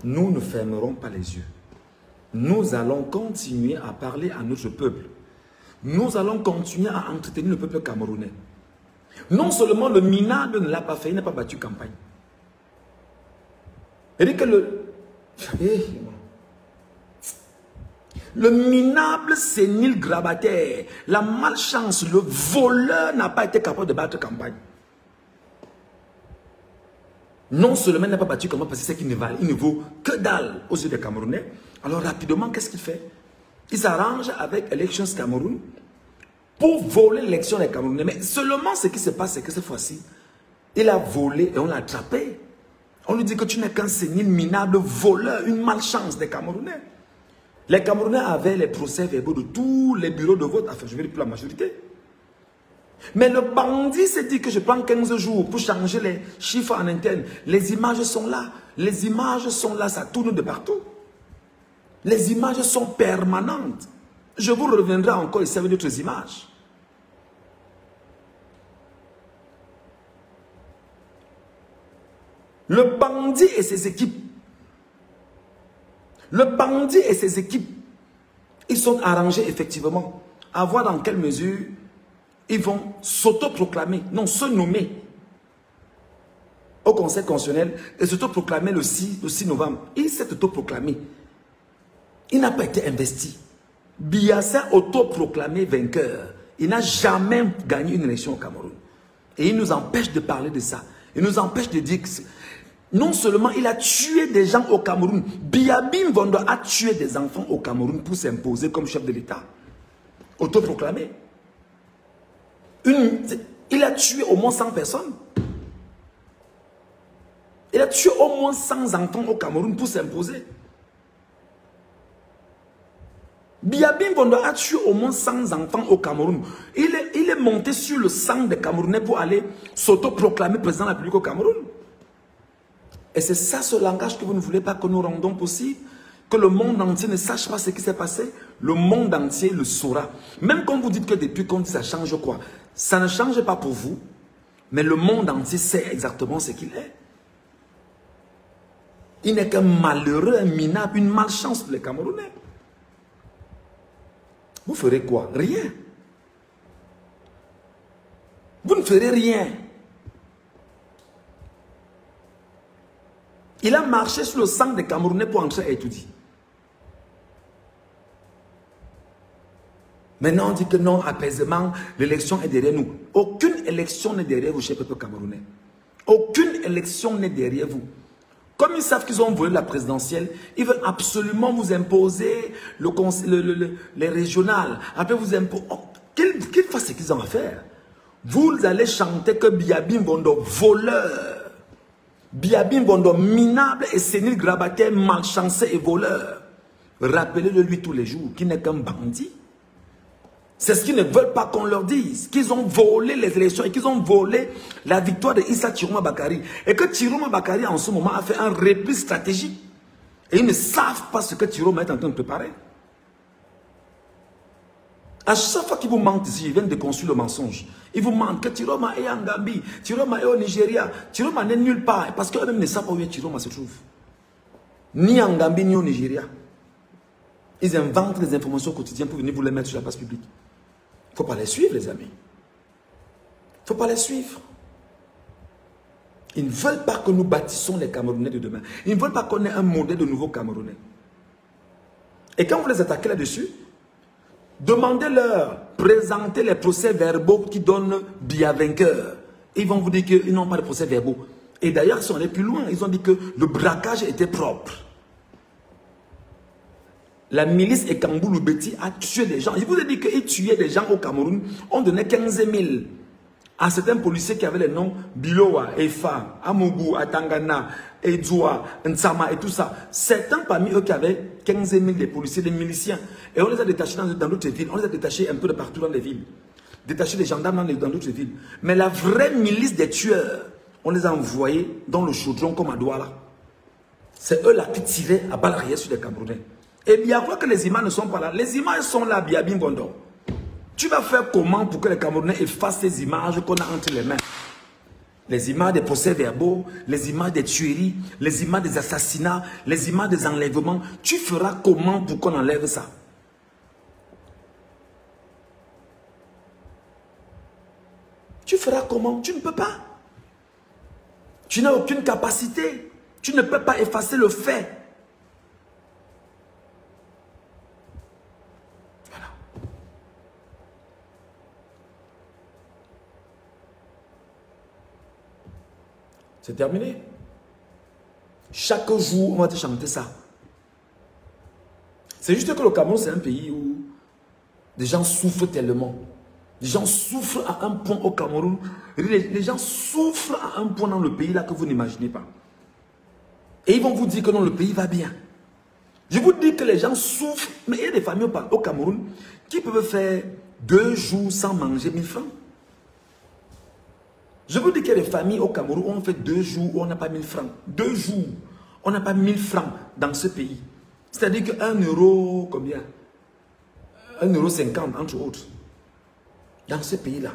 Nous ne fermerons pas les yeux. Nous allons continuer à parler à notre peuple. Nous allons continuer à entretenir le peuple camerounais. Non seulement le minable ne l'a pas fait, il n'a pas battu campagne. Et que le minable sénile grabataire, la malchance, le voleur n'a pas été capable de battre campagne. Non seulement il n'a pas battu campagne parce que c'est qu'il ne vaut que dalle aux yeux des Camerounais. Alors rapidement, qu'est-ce qu'il fait? Il s'arrange avec Elections Cameroun pour voler l'élection des Camerounais. Mais seulement ce qui se passe, c'est que cette fois-ci, il a volé et on l'a attrapé. On lui dit que tu n'es qu'un sénile minable voleur, une malchance des Camerounais. Les Camerounais avaient les procès-verbaux de tous les bureaux de vote, enfin je vais dire pour la majorité. Mais le bandit s'est dit que je prends 15 jours pour changer les chiffres en interne. Les images sont là. Les images sont là, ça tourne de partout. Les images sont permanentes. Je vous reviendrai encore ici avec d'autres images. Le bandit et ses équipes, ils sont arrangés effectivement à voir dans quelle mesure ils vont s'autoproclamer, non, se nommer au Conseil constitutionnel et s'autoproclamer le 6 novembre. Il s'est autoproclamé. Il n'a pas été investi. Biya s'est autoproclamé vainqueur. Il n'a jamais gagné une élection au Cameroun. Et il nous empêche de parler de ça. Il nous empêche de dire que non seulement il a tué des gens au Cameroun, Biabim Vondo a tué des enfants au Cameroun pour s'imposer comme chef de l'État. Autoproclamé. Il a tué au moins 100 personnes. Il a tué au moins 100 enfants au Cameroun pour s'imposer. Biabim Vondo a tué au moins 100 enfants au Cameroun. Il est monté sur le sang des Camerounais pour aller s'autoproclamer président de la République au Cameroun. Et c'est ça ce langage que vous ne voulez pas que nous rendons possible. Que le monde entier ne sache pas ce qui s'est passé. Le monde entier le saura. Même quand vous dites que depuis qu'on dit ça change quoi? Ça ne change pas pour vous. Mais le monde entier sait exactement ce qu'il est. Il n'est qu'un malheureux, un minable, une malchance pour les Camerounais. Vous ferez quoi? Rien. Vous ne ferez rien. Il a marché sur le sang des Camerounais pour entrer à étudier. Maintenant, on dit que non, apaisement, l'élection est derrière nous. Aucune élection n'est derrière vous, cher peuple camerounais. Aucune élection n'est derrière vous. Comme ils savent qu'ils ont volé la présidentielle, ils veulent absolument vous imposer les régionales. Après, vous imposer. Oh, qu'ils fassent ce qu'ils ont à faire. Vous allez chanter que Biabim Vondo, voleur. Biabim Vondo, minable et sénile grabataire, malchanceux et voleur. Rappelez-le lui tous les jours, qu'il n'est qu'un bandit. C'est ce qu'ils ne veulent pas qu'on leur dise. Qu'ils ont volé les élections et qu'ils ont volé la victoire de Issa Chiroma Bakary. Et que Chiroma Bakary en ce moment a fait un repli stratégique. Et ils ne savent pas ce que Chiroma est en train de préparer. À chaque fois qu'ils vous mentent ici, ils viennent de construire le mensonge. Ils vous mentent que Chiroma est en Gambie, Chiroma est au Nigeria. Chiroma n'est nulle part. Parce qu'eux-mêmes ne savent pas où Chiroma se trouve. Ni en Gambie, ni au Nigeria. Ils inventent des informations quotidiennes pour venir vous les mettre sur la place publique. Il ne faut pas les suivre, les amis. Il ne faut pas les suivre. Ils ne veulent pas que nous bâtissons les Camerounais de demain. Ils ne veulent pas qu'on ait un modèle de nouveaux Camerounais. Et quand vous les attaquez là-dessus, demandez-leur, présentez les procès-verbaux qui donnent Biya vainqueur. Ils vont vous dire qu'ils n'ont pas de procès-verbaux. Et d'ailleurs, ils sont allés plus loin. Ils ont dit que le braquage était propre. La milice Ekambou Loubeti a tué des gens. Je vous ai dit qu'ils tuaient des gens au Cameroun. On donnait 15 000 à certains policiers qui avaient les noms Bilowa, Efa, Amougou, Atangana, Edzoua, Ntsama et tout ça. Certains parmi eux qui avaient 15 000 des policiers, des miliciens. Et on les a détachés dans d'autres villes. On les a détachés un peu de partout dans les villes. Détachés des gendarmes dans d'autres villes. Mais la vraie milice des tueurs, on les a envoyés dans le chaudron comme à Douala. C'est eux là qui tiraient à balles réelles sur les Camerounais. Et bien, quoi que les images ne sont pas là. Les images sont là, Biabim Bondo. Tu vas faire comment pour que les Camerounais effacent ces images qu'on a entre les mains? Les images des procès-verbaux, les images des tueries, les images des assassinats, les images des enlèvements. Tu feras comment pour qu'on enlève ça? Tu feras comment? Tu ne peux pas. Tu n'as aucune capacité. Tu ne peux pas effacer le fait. Voilà. C'est terminé. Chaque jour, on va te chanter ça. C'est juste que le Cameroun, c'est un pays où des gens souffrent tellement. Les gens souffrent à un point au Cameroun. Les gens souffrent à un point dans le pays là que vous n'imaginez pas. Et ils vont vous dire que non, le pays va bien. Je vous dis que les gens souffrent. Mais il y a des familles au Cameroun qui peuvent faire 2 jours sans manger 1000 francs. Je vous dis qu'il y a des familles au Cameroun où on fait 2 jours où on n'a pas 1000 francs. 2 jours, on n'a pas 1000 francs dans ce pays. C'est-à-dire que 1 euro, combien? 1,50 € entre autres. Dans ce pays-là.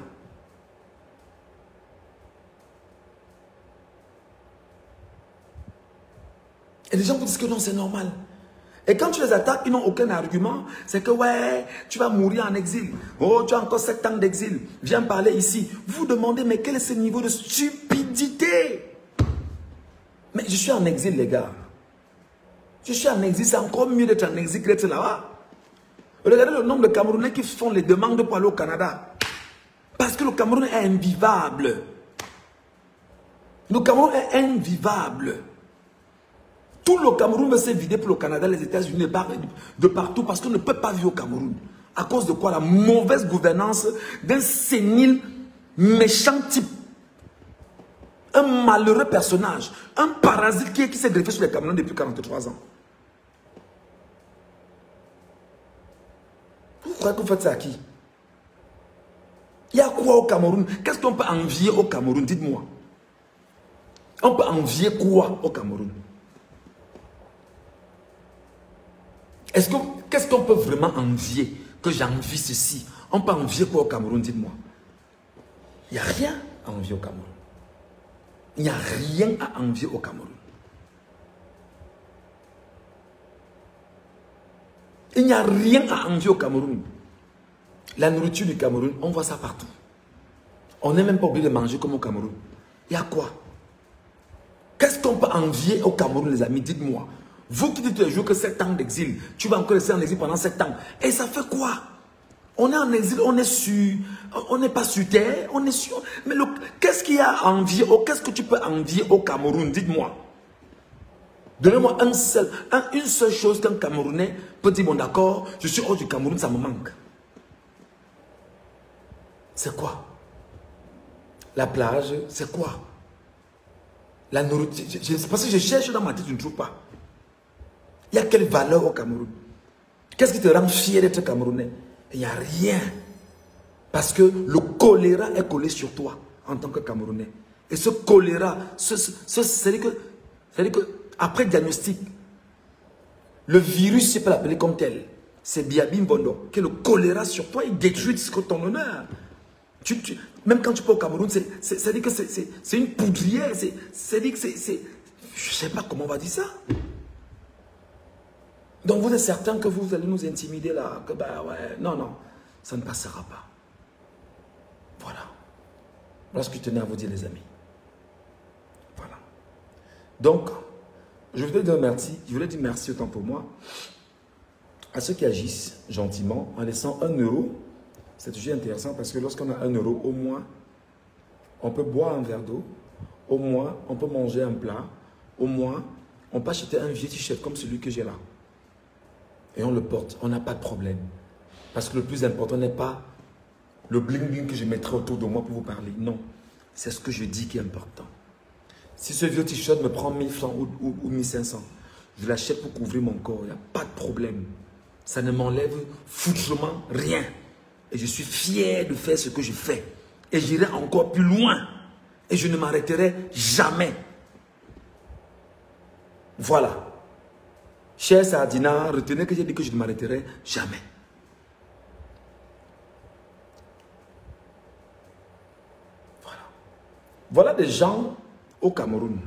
Et les gens vous disent que non, c'est normal. Et quand tu les attaques, ils n'ont aucun argument. C'est que ouais, tu vas mourir en exil. Oh, tu as encore 7 ans d'exil. Viens parler ici. Vous vous demandez, mais quel est ce niveau de stupidité? Mais je suis en exil, les gars. Je suis en exil, c'est encore mieux d'être en exil que d'être là-bas. Regardez le nombre de Camerounais qui font les demandes pour aller au Canada. Parce que le Cameroun est invivable. Le Cameroun est invivable. Tout le Cameroun veut se vider pour le Canada, les États-Unis, de partout, parce qu'on ne peut pas vivre au Cameroun. À cause de quoi? La mauvaise gouvernance d'un sénile, méchant type. Un malheureux personnage. Un parasite qui s'est greffé sur les Camerounais depuis 43 ans. Vous croyez que vous faites ça à qui? Il y a quoi au Cameroun? Qu'est-ce qu'on peut envier au Cameroun? Dites-moi. On peut envier quoi au Cameroun? Qu'est-ce qu'on peut vraiment envier? Que j'envie ceci. On peut envier quoi au Cameroun? Dites-moi. Il n'y a rien à envier au Cameroun. Il n'y a rien à envier au Cameroun. Il n'y a rien à envier au Cameroun. La nourriture du Cameroun, on voit ça partout. On n'est même pas obligé de manger comme au Cameroun. Il y a quoi? Qu'est-ce qu'on peut envier au Cameroun, les amis? Dites-moi. Vous qui dites tous les jours que 7 ans d'exil, tu vas encore rester en exil pendant 7 ans. Et ça fait quoi? On est en exil, on est sur... On n'est pas sur terre, on est sur... Mais qu'est-ce qu'il y a à envier? Qu'est-ce que tu peux envier au Cameroun? Dites-moi. Donnez-moi une seule chose qu'un Camerounais peut dire, bon d'accord, je suis hors du Cameroun, ça me manque. C'est quoi? La plage, c'est quoi? La nourriture, parce que je cherche dans ma tête, je ne trouve pas. Il y a quelle valeur au Cameroun? Qu'est-ce qui te rend fier d'être Camerounais? Il n'y a rien. Parce que le choléra est collé sur toi en tant que Camerounais. Et ce choléra, c'est-à-dire que après diagnostic, le virus, je peux l'appeler comme tel. C'est Biabim Bondo. Que le choléra sur toi, il détruit ton honneur. Même quand tu peux au Cameroun, c'est-à-dire que c'est une poudrière. C'est-à-dire que c'est... Je ne sais pas comment on va dire ça. Donc vous êtes certain que vous allez nous intimider là, que bah ouais, non, ça ne passera pas. Voilà. Voilà ce que je tenais à vous dire, les amis. Voilà. Donc, je voulais dire merci, autant pour moi, à ceux qui agissent gentiment en laissant 1 €. C'est toujours intéressant parce que lorsqu'on a 1 €, au moins, on peut boire un verre d'eau, au moins, on peut manger un plat, au moins, on peut acheter un vieux t-shirt comme celui que j'ai là. Et on le porte, on n'a pas de problème. Parce que le plus important n'est pas le bling-bling que je mettrai autour de moi pour vous parler. Non, c'est ce que je dis qui est important. Si ce vieux t-shirt me prend 1000 francs ou 1500, je l'achète pour couvrir mon corps, il n'y a pas de problème. Ça ne m'enlève foutrement rien. Et je suis fier de faire ce que je fais. Et j'irai encore plus loin. Et je ne m'arrêterai jamais. Voilà. Cher Sardina, retenez que j'ai dit que je ne m'arrêterai jamais. Voilà. Voilà des gens au Cameroun.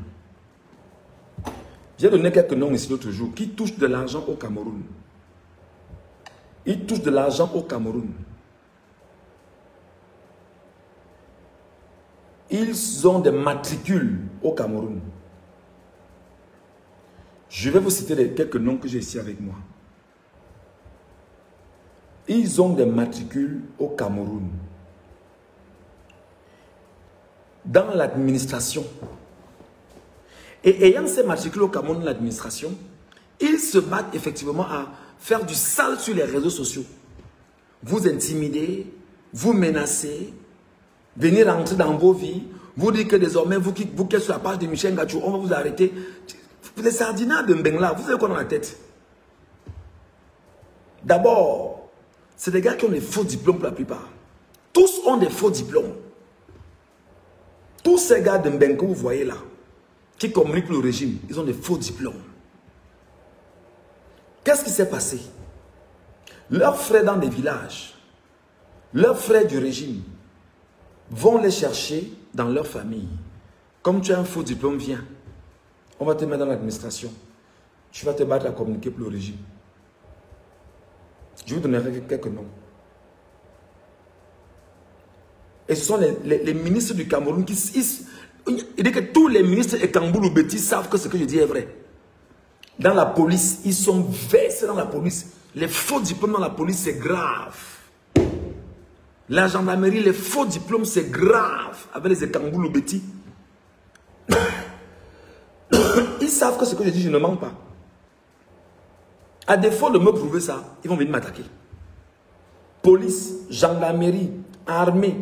J'ai donné quelques noms ici l'autre jour qui touchent de l'argent au Cameroun. Ils touchent de l'argent au Cameroun. Ils ont des matricules au Cameroun. Je vais vous citer quelques noms que j'ai ici avec moi. Ils ont des matricules au Cameroun. Dans l'administration. Et ayant ces matricules au Cameroun dans l'administration, ils se battent effectivement à faire du sale sur les réseaux sociaux. Vous intimider, vous menacer, venir entrer dans vos vies, vous dire que désormais, vous qui êtes sur la page de Michel Ngachou, on va vous arrêter. Les sardinats de Mbengla, vous savez quoi dans la tête? D'abord, c'est des gars qui ont des faux diplômes pour la plupart. Tous ont des faux diplômes. Tous ces gars de Mbeng que vous voyez là, qui communiquent le régime, ils ont des faux diplômes. Qu'est-ce qui s'est passé? Leurs frères dans des villages, leurs frères du régime, vont les chercher dans leur famille. Comme tu as un faux diplôme, viens. On va te mettre dans l'administration. Tu vas te battre à communiquer pour le régime. Je vous donnerai quelques noms. Et ce sont les ministres du Cameroun qui... Il dit que tous les ministres et Kamboulou Beti savent que ce que je dis est vrai. Dans la police, ils sont versés dans la police. Les faux diplômes dans la police, c'est grave. La gendarmerie, les faux diplômes, c'est grave. Avec les Kamboulou Beti. Ils savent que ce que je dis, je ne mens pas. À défaut de me prouver ça, ils vont venir m'attaquer. Police, gendarmerie, armée,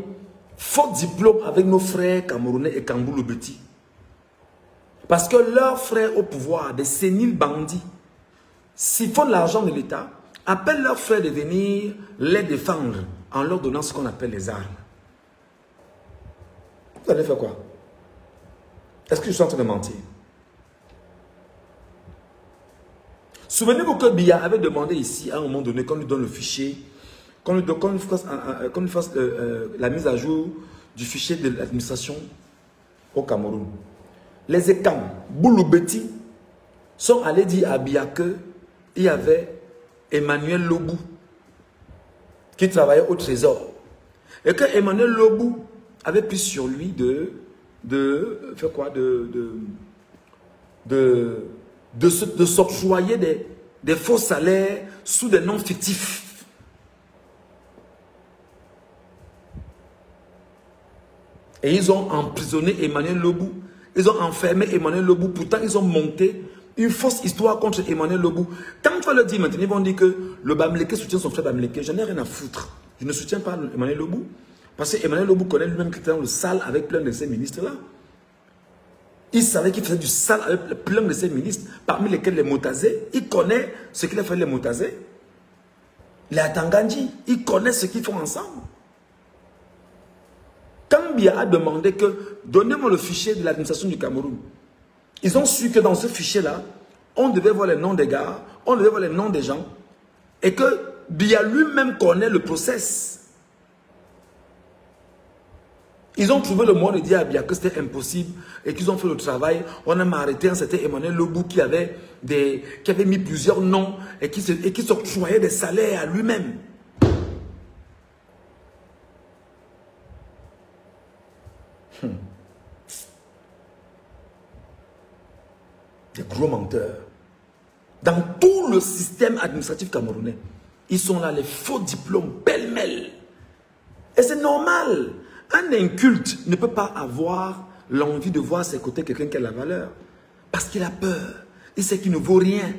faux diplôme avec nos frères camerounais et Kamboulou Beti. Parce que leurs frères au pouvoir, des séniles bandits, s'ils font l'argent de l'État, appellent leurs frères de venir les défendre en leur donnant ce qu'on appelle les armes. Vous allez faire quoi? Est-ce que je suis en train de mentir? Souvenez-vous que Biya avait demandé ici, à un moment donné, qu'on lui donne le fichier, qu'on lui fasse la mise à jour du fichier de l'administration au Cameroun. Les Ekam, Bouloubeti, sont allés dire à Biya qu'il y avait Emmanuel Lobou qui travaillait au Trésor. Et que Emmanuel Lobou avait pris sur lui de s'octroyer des faux salaires sous des noms fictifs. Et ils ont emprisonné Emmanuel Lobou. Ils ont enfermé Emmanuel Lobou. Pourtant, ils ont monté une fausse histoire contre Emmanuel Lobou. Quand tu vas le dire maintenant, ils vont dire que le Bamileke soutient son frère Bamileke. Je n'ai rien à foutre. Je ne soutiens pas Emmanuel Lobou. Parce que Emmanuel Lobou connaît lui-même qu'il était dans le sale avec plein de ces ministres-là. Il savait qu'il faisait du sale avec plein de ses ministres, parmi lesquels les Motazé. Il connaît ce qu'il a fait les Motazé. Les Atangandji, il connaît ce qu'ils font ensemble. Quand Biya a demandé que donnez-moi le fichier de l'administration du Cameroun, ils ont su que dans ce fichier-là, on devait voir les noms des gars, on devait voir les noms des gens, et que Biya lui-même connaît le process. Ils ont trouvé le moyen de dire à Biya que c'était impossible et qu'ils ont fait le travail. On a arrêté, c'était Emmanuel Lobou qui avait mis plusieurs noms et qui s'octroyait des salaires à lui-même. Des gros menteurs. Dans tout le système administratif camerounais, ils sont là, les faux diplômes, pêle-mêle. Et c'est normal. Un inculte ne peut pas avoir l'envie de voir à ses côtés quelqu'un qui a la valeur. Parce qu'il a peur. Il sait qu'il ne vaut rien.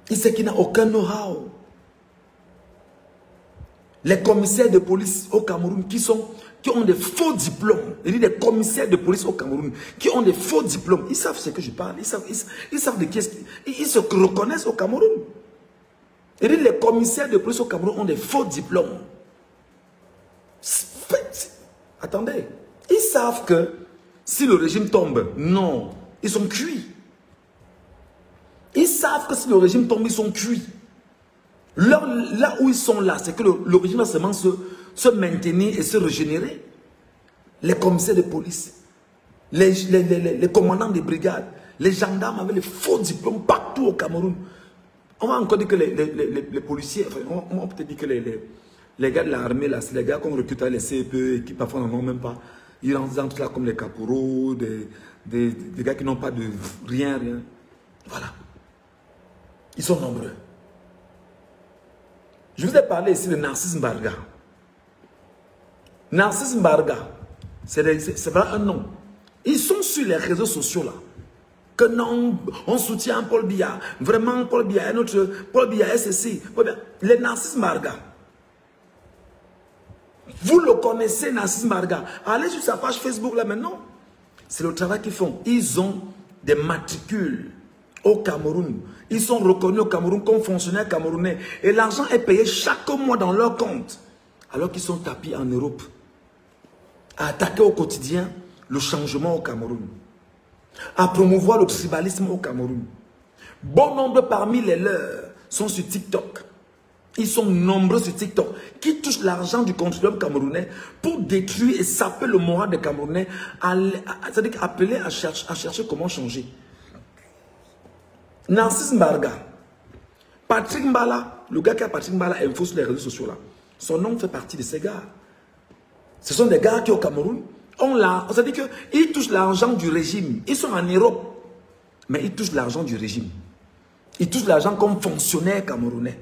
Il sait qu'il n'a aucun know-how. Les commissaires de police au Cameroun qui ont des faux diplômes. Il dit des commissaires de police au Cameroun qui ont des faux diplômes. Ils savent ce que je parle. Ils savent de qui est-ce qu'ils se reconnaissent au Cameroun. Il dit les commissaires de police au Cameroun ont des faux diplômes. Attendez. Ils savent que si le régime tombe, non, ils sont cuits. Ils savent que si le régime tombe, ils sont cuits. Là où ils sont là, c'est que le régime va seulement se maintenir et se régénérer. Les commissaires de police, les commandants des brigades, les gendarmes avec les faux diplômes partout au Cameroun. On va encore dire que les policiers, enfin, on peut dire que les gars de l'armée, c'est les gars qu'on recrute à les CPE et qui parfois n'en ont même pas. Ils rentrent là comme les caporaux, des gars qui n'ont pas de rien. Voilà. Ils sont nombreux. Je vous ai parlé ici de Narcisse Mbarga. Narcisse Mbarga, c'est vraiment un nom. Ils sont sur les réseaux sociaux là. Que non, on soutient Paul Biya. Vraiment, Paul Biya est notre... Paul Biya est ceci. Les Narcisse Mbarga. Vous le connaissez, Narcisse Mbarga. Allez sur sa page Facebook là maintenant. C'est le travail qu'ils font. Ils ont des matricules au Cameroun. Ils sont reconnus au Cameroun comme fonctionnaires camerounais. Et l'argent est payé chaque mois dans leur compte. Alors qu'ils sont tapis en Europe. À attaquer au quotidien le changement au Cameroun. À promouvoir le tribalisme au Cameroun. Bon nombre parmi les leurs sont sur TikTok. Ils sont nombreux sur TikTok qui touchent l'argent du contribuable camerounais pour détruire et saper le moral des Camerounais. C'est-à-dire appeler à chercher comment changer. Narcisse Mbarga, Patrick Mbala, le gars qui a Patrick Mbala info sur les réseaux sociaux là, son nom fait partie de ces gars. Ce sont des gars qui au Cameroun, c'est-à-dire qu'ils touchent l'argent du régime. Ils sont en Europe, mais ils touchent l'argent du régime. Ils touchent l'argent comme fonctionnaires camerounais.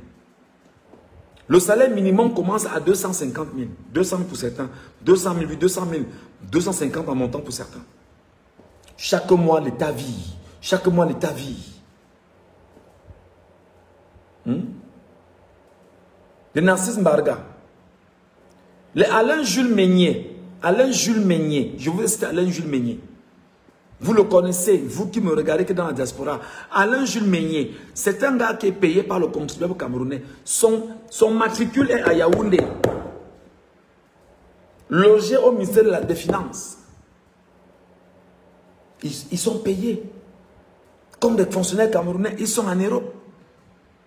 Le salaire minimum commence à 250 000, 200 000 pour certains, 200 000, 200 000, 250 en montant pour certains. Chaque mois, l'État vit. Chaque mois, l'État vit. Les Narcisse Mbarga. Les Alain Jules Meignet. Alain Jules Meignet. Je vous ai cité Alain Jules Meignet. Vous le connaissez, vous qui me regardez que dans la diaspora. Alain Jules Meignet, c'est un gars qui est payé par le contribuable camerounais. Son matricule est à Yaoundé. Logé au ministère des Finances. Ils sont payés. Comme des fonctionnaires camerounais, ils sont en Europe.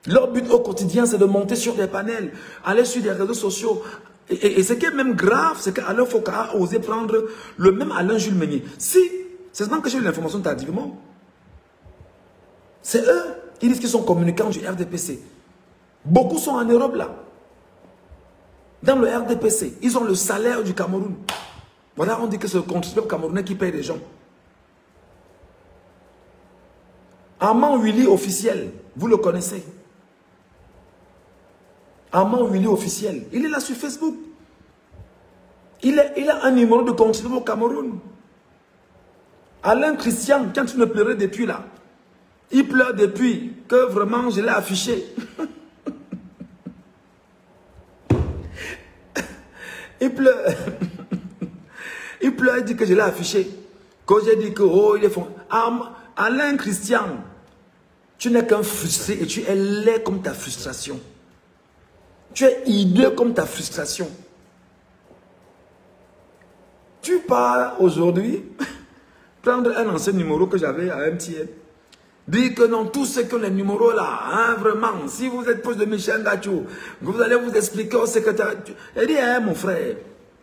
Leur but au quotidien, c'est de monter sur des panels, aller sur des réseaux sociaux. Et ce qui est même grave, c'est qu'Alain Foka a osé prendre le même Alain Jules Meignet. Si, c'est seulement que j'ai eu l'information tardivement. C'est eux, ils disent qu'ils sont communicants du RDPC. Beaucoup sont en Europe là. Dans le RDPC, ils ont le salaire du Cameroun. Voilà, on dit que c'est le contribuable camerounais qui paye les gens. Amand Willy officiel, vous le connaissez. Amand Willy officiel, il est là sur Facebook. Il a un numéro de contribuable au Cameroun. Alain Christian, quand tu me pleurais depuis là, il pleure depuis que vraiment je l'ai affiché. Il pleure. Il pleure, il dit que je l'ai affiché. Quand j'ai dit que, oh, il est fond. Alain Christian, tu n'es qu'un frustré et tu es laid comme ta frustration. Tu es hideux comme ta frustration. Tu pars aujourd'hui prendre un ancien numéro que j'avais à MTN. Dire que non, tous ceux qui ont les numéros là, hein, vraiment, si vous êtes proche de Michel Gachou, vous allez vous expliquer au secrétaire. Il dit, hein, mon frère,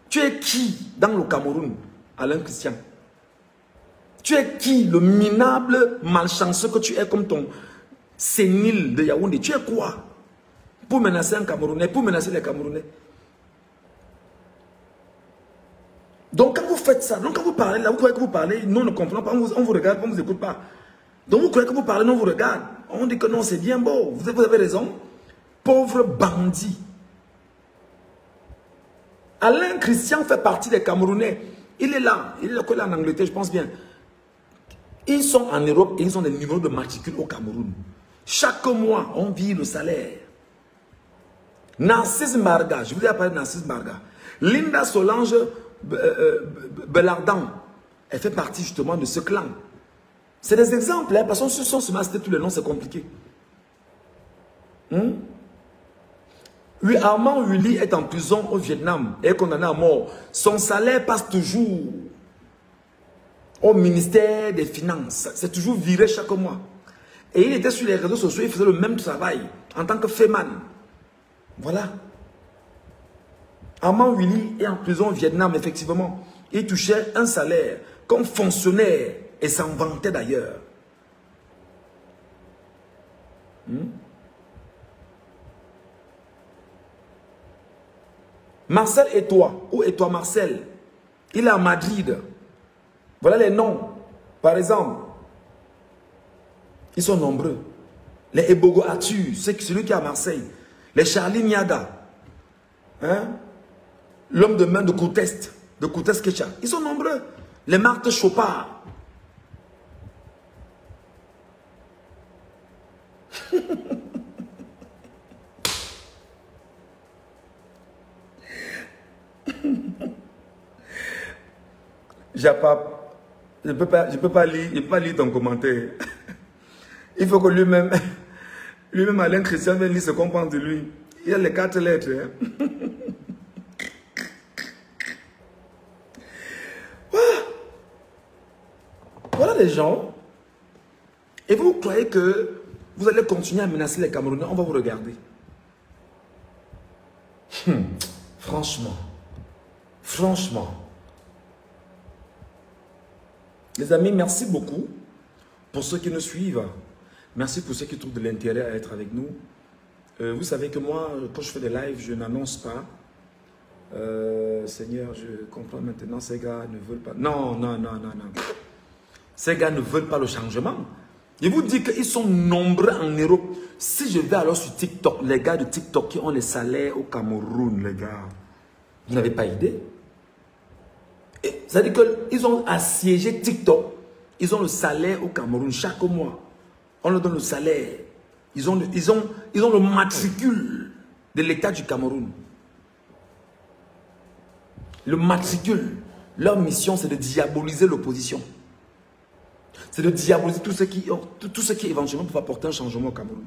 tu es qui dans le Cameroun, Alain Christian? Tu es qui, le minable malchanceux que tu es comme ton sénile de Yaoundé? Tu es quoi pour menacer un Camerounais, pour menacer les Camerounais? Donc quand vous faites ça, donc quand vous parlez là, vous croyez que vous parlez, nous ne comprenons pas, on vous regarde, on ne vous écoute pas. Donc vous croyez que vous parlez, nous on vous regarde. On dit que non, c'est bien beau, vous avez raison. Pauvre bandit. Alain Christian fait partie des Camerounais. Il est là en Angleterre, je pense bien. Ils sont en Europe et ils ont des numéros de matricule au Cameroun. Chaque mois, on vit le salaire. Narcisse Mbarga, je vous ai parlé de Narcisse Mbarga. Linda Solange Belardan, elle fait partie justement de ce clan. C'est des exemples, hein, parce que si on se met tous les noms, c'est compliqué. Oui, Armand Willy est en prison au Vietnam et est condamné à mort. Son salaire passe toujours au ministère des Finances. C'est toujours viré chaque mois. Et il était sur les réseaux sociaux, il faisait le même travail en tant que féman. Voilà. Armand Willy est en prison au Vietnam, effectivement. Il touchait un salaire comme fonctionnaire et s'en vantait d'ailleurs. Marcel et toi, où est toi Marcel? Il est à Madrid. Voilà les noms. Par exemple, ils sont nombreux. Les Ebogo Atu, c'est celui qui est à Marseille. Les Charlie Niaga. Hein? L'homme de main de Coutest Kecha. Ils sont nombreux. Les Marthe Chopard. Je ne peux pas lire ton commentaire. Il faut que lui-même, Alain Christian, vienne lire ce qu'on pense de lui. Il a les 4 lettres. Hein. Voilà les gens. Et vous croyez que vous allez continuer à menacer les Camerounais? On va vous regarder. Franchement. Les amis, merci beaucoup pour ceux qui nous suivent. Merci pour ceux qui trouvent de l'intérêt à être avec nous. Vous savez que moi, quand je fais des lives, je n'annonce pas. Seigneur, je comprends maintenant, ces gars ne veulent pas. Non. Ces gars ne veulent pas le changement. Je vous dis qu'ils sont nombreux en Europe. Si je vais alors sur TikTok, les gars de TikTok qui ont les salaires au Cameroun, les gars, vous n'avez pas idée. C'est-à-dire qu'ils ont assiégé TikTok. Ils ont le salaire au Cameroun chaque mois. On leur donne le salaire. Ils ont le matricule de l'État du Cameroun. Le matricule. Leur mission, c'est de diaboliser l'opposition. C'est de diaboliser tout ce qui éventuellement peut apporter un changement au Cameroun.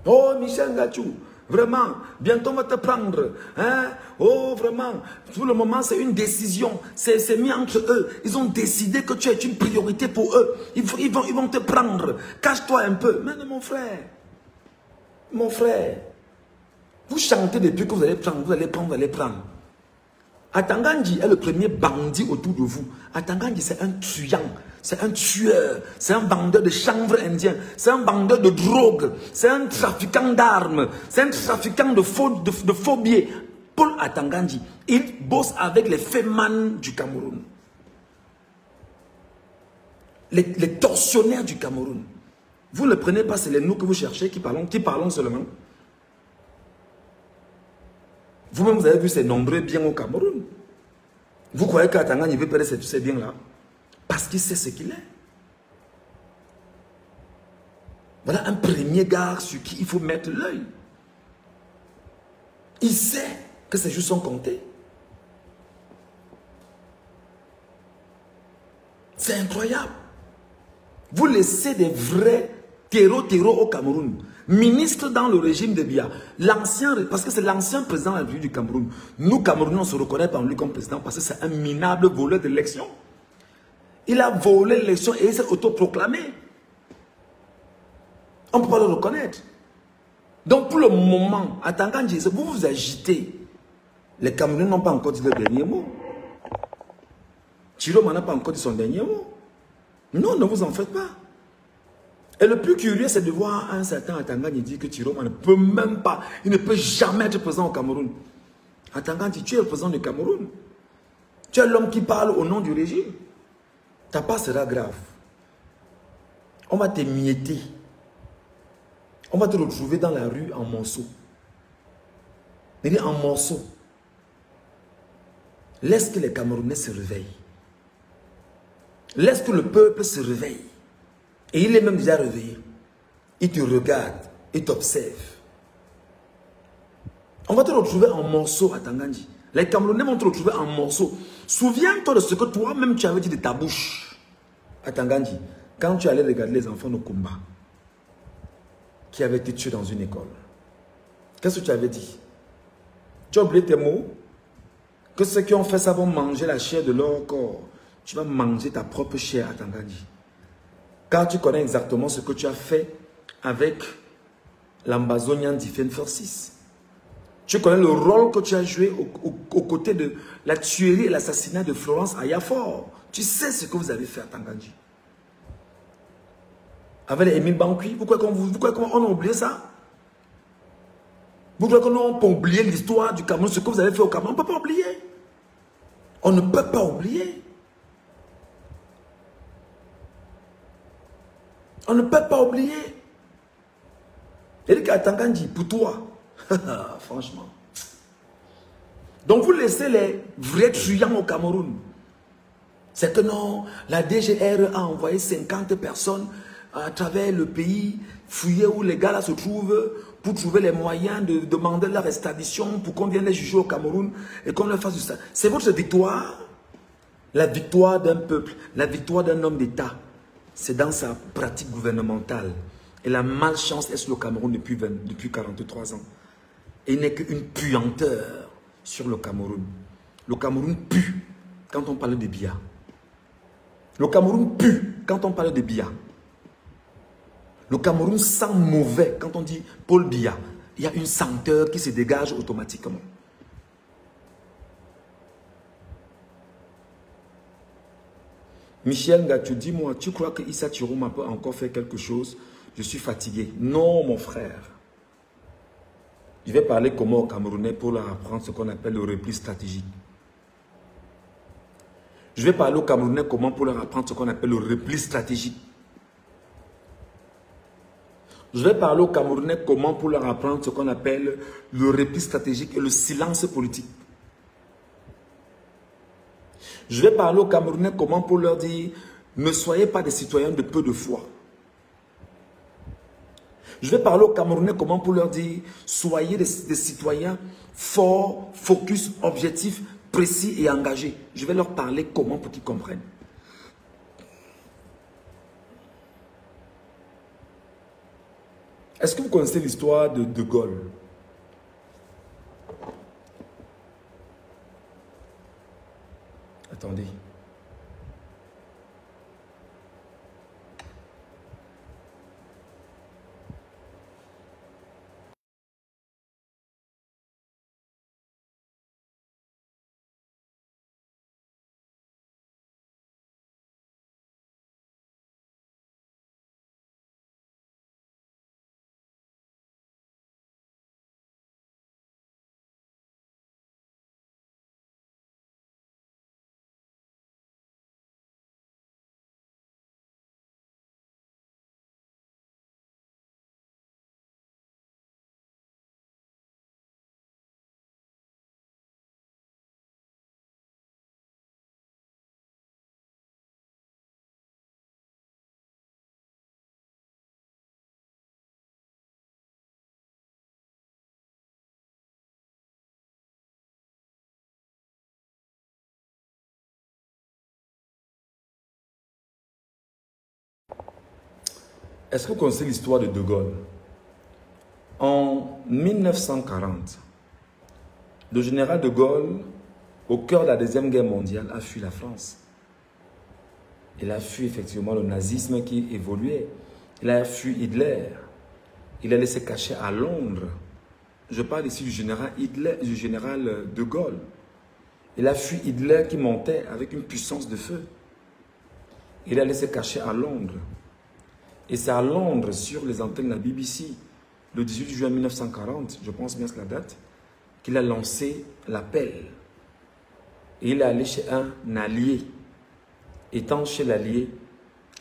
Oh, Michel Ngachou, vraiment, bientôt on va te prendre. Hein? Oh, vraiment, pour le moment, c'est une décision. C'est mis entre eux. Ils ont décidé que tu es une priorité pour eux. Ils vont te prendre. Cache-toi un peu. Mais non, mon frère, vous chantez depuis que vous allez prendre. Atangandji est le premier bandit autour de vous. Atangandji, c'est un truand, c'est un tueur, c'est un vendeur de chanvre indien, c'est un vendeur de drogue, c'est un trafiquant d'armes, c'est un trafiquant de faux billets. Paul Atangandji, il bosse avec les fémans du Cameroun. Les tortionnaires du Cameroun. Vous ne prenez pas, c'est les nous que vous cherchez qui parlons seulement. Vous-même, vous avez vu ces nombreux biens au Cameroun. Vous croyez qu'Atangandji veut perdre ces biens-là? Parce qu'il sait ce qu'il est. Voilà un premier gars sur qui il faut mettre l'œil. Il sait que ses jours sont comptés. C'est incroyable. Vous laissez des vrais terreaux au Cameroun. Ministre dans le régime de Biya, parce que c'est l'ancien président de la République du Cameroun. Nous, Camerounais, on se reconnaît par lui comme président parce que c'est un minable voleur d'élection. Il a volé l'élection et il s'est autoproclamé. On ne peut pas le reconnaître. Donc pour le moment, Atangandji, vous vous agitez. Les Camerounais n'ont pas encore dit le dernier mot. Chiroma n'a pas encore dit son dernier mot. Non, ne vous en faites pas. Et le plus curieux, c'est de voir un certain Atangandji dire que Chiroma ne peut même pas, il ne peut jamais être président au Cameroun. Atangandji, tu es le président du Cameroun. Tu es l'homme qui parle au nom du régime. Ta part sera grave. On va t'émietter. On va te retrouver dans la rue en morceaux. En morceaux. Laisse que les Camerounais se réveillent. Laisse que le peuple se réveille. Et il est même déjà réveillé. Il te regarde, il t'observe. On va te retrouver en morceaux, Atangandji. Les Camerounais vont te retrouver en morceaux. Souviens-toi de ce que toi-même tu avais dit de ta bouche, Atangandji, quand tu allais regarder les enfants de Kumba qui avaient été tués dans une école. Qu'est-ce que tu avais dit? Tu as oublié tes mots? Que ceux qui ont fait ça vont manger la chair de leur corps. Tu vas manger ta propre chair, Atangandji. Car tu connais exactement ce que tu as fait avec l'Ambazonian Defense Forces. Tu connais le rôle que tu as joué aux côtés de la tuerie et l'assassinat de Florence Ayafor. Tu sais ce que vous avez fait à Tangandji. Avec les Émile Bankui, pourquoi on a oublié ça? Pourquoi on peut oublier l'histoire du Cameroun, ce que vous avez fait au Cameroun? On ne peut pas oublier. On ne peut pas oublier. On ne peut pas oublier. Eric Atangandji, pour toi, franchement. Donc vous laissez les vrais truands au Cameroun. C'est que non, la DGR a envoyé 50 personnes à travers le pays, fouiller où les gars là se trouvent, pour trouver les moyens de demander leur extradition, pour qu'on vienne les juger au Cameroun et qu'on leur fasse du ça. C'est votre victoire. La victoire d'un peuple, la victoire d'un homme d'État, c'est dans sa pratique gouvernementale. Et la malchance est sur le Cameroun depuis 43 ans. Et il n'est qu'une puanteur sur le Cameroun. Le Cameroun pue quand on parle de Biya. Le Cameroun pue quand on parle de Biya. Le Cameroun sent mauvais quand on dit Paul Biya. Il y a une senteur qui se dégage automatiquement. Michel Ngatou, dis-moi, tu crois que Issa Chirouma peut encore faire quelque chose? Je suis fatigué. Non, mon frère. Je vais parler comment aux Camerounais pour leur apprendre ce qu'on appelle le repli stratégique. Je vais parler aux Camerounais comment pour leur apprendre ce qu'on appelle le repli stratégique. Je vais parler aux Camerounais comment pour leur apprendre ce qu'on appelle le repli stratégique et le silence politique. Je vais parler aux Camerounais comment pour leur dire ne soyez pas des citoyens de peu de foi. Je vais parler aux Camerounais comment pour leur dire soyez des citoyens forts, focus, objectifs, précis et engagés. Je vais leur parler comment pour qu'ils comprennent. Est-ce que vous connaissez l'histoire de De Gaulle? Attendez. Est-ce que vous connaissez l'histoire de De Gaulle? En 1940, le général De Gaulle, au cœur de la Deuxième Guerre mondiale, a fui la France. Il a fui effectivement le nazisme qui évoluait. Il a fui Hitler. Il allait se cacher à Londres. Je parle ici du général Hitler, du général De Gaulle. Il a fui Hitler qui montait avec une puissance de feu. Il allait se cacher à Londres. Et c'est à Londres, sur les antennes de la BBC, le 18 juin 1940, je pense bien que c'est la date, qu'il a lancé l'appel. Et il est allé chez un allié. Étant chez l'allié,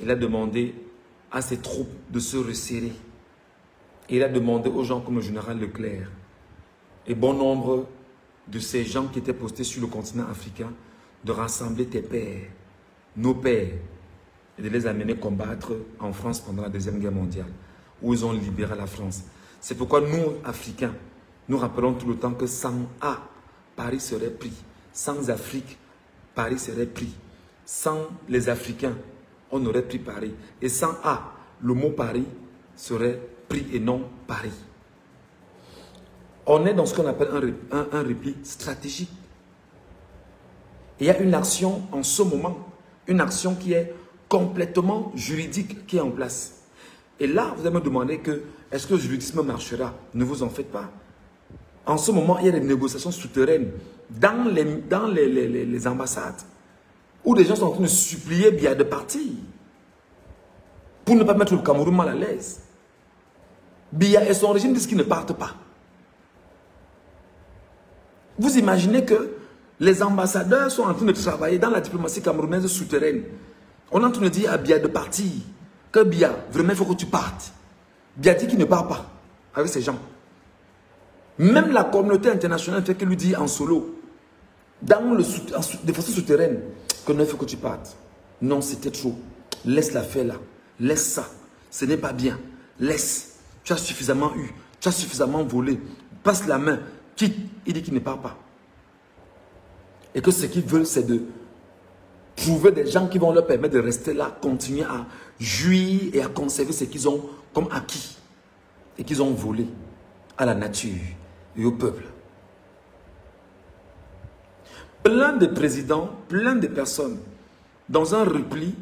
il a demandé à ses troupes de se resserrer. Et il a demandé aux gens comme le général Leclerc et bon nombre de ces gens qui étaient postés sur le continent africain de rassembler tes pères, nos pères, et de les amener combattre en France pendant la Deuxième Guerre mondiale, où ils ont libéré la France. C'est pourquoi nous, Africains, nous rappelons tout le temps que sans A, Paris serait pris. Sans Afrique, Paris serait pris. Sans les Africains, on aurait pris Paris. Et sans A, le mot Paris serait pris et non Paris. On est dans ce qu'on appelle un repli stratégique. Et il y a une action en ce moment, une action qui est complètement juridique qui est en place. Et là, vous allez me demander que, est-ce que le juridisme marchera? Ne vous en faites pas. En ce moment, il y a des négociations souterraines dans les ambassades où des gens sont en train de supplier Biya de partir pour ne pas mettre le Cameroun mal à l'aise. Biya et son régime disent qu'ils ne partent pas. Vous imaginez que les ambassadeurs sont en train de travailler dans la diplomatie camerounaise souterraine. On est en train de dire à Biya de partir. Que Biya, vraiment, il faut que tu partes. Biya dit qu'il ne part pas avec ces gens. Même la communauté internationale fait que lui dit en solo, de façon souterraine, que non, il faut que tu partes. Non, c'était trop. Laisse l'affaire là. Laisse ça. Ce n'est pas bien. Laisse. Tu as suffisamment eu. Tu as suffisamment volé. Passe la main. Quitte. Il dit qu'il ne part pas. Et que ce qu'ils veulent, c'est de trouver des gens qui vont leur permettre de rester là, continuer à jouir et à conserver ce qu'ils ont comme acquis et qu'ils ont volé à la nature et au peuple. Plein de présidents, plein de personnes, dans un repli,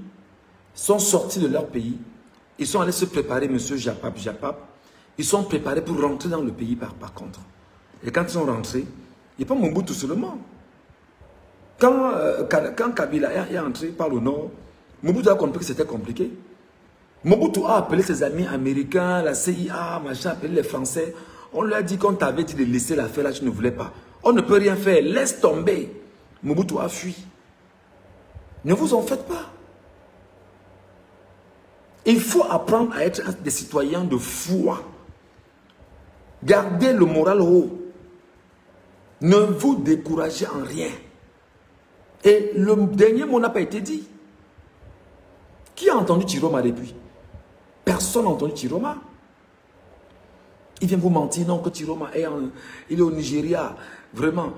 sont sortis de leur pays. Ils sont allés se préparer, monsieur Japap, ils sont préparés pour rentrer dans le pays par contre. Et quand ils sont rentrés, il n'y a pas Mobutu seulement. Quand Kabila est entré par le nord, Mobutu a compris que c'était compliqué. Mobutu a appelé ses amis américains, la CIA, machin, appelé les Français. On lui a dit qu'on t'avait dit de laisser l'affaire là, tu ne voulais pas. On ne peut rien faire, laisse tomber. Mobutu a fui. Ne vous en faites pas. Il faut apprendre à être des citoyens de foi. Gardez le moral haut. Ne vous découragez en rien. Et le dernier mot n'a pas été dit. Qui a entendu Chiroma depuis? Personne n'a entendu Chiroma. Il vient vous mentir, non, que Chiroma il est au Nigeria. Vraiment,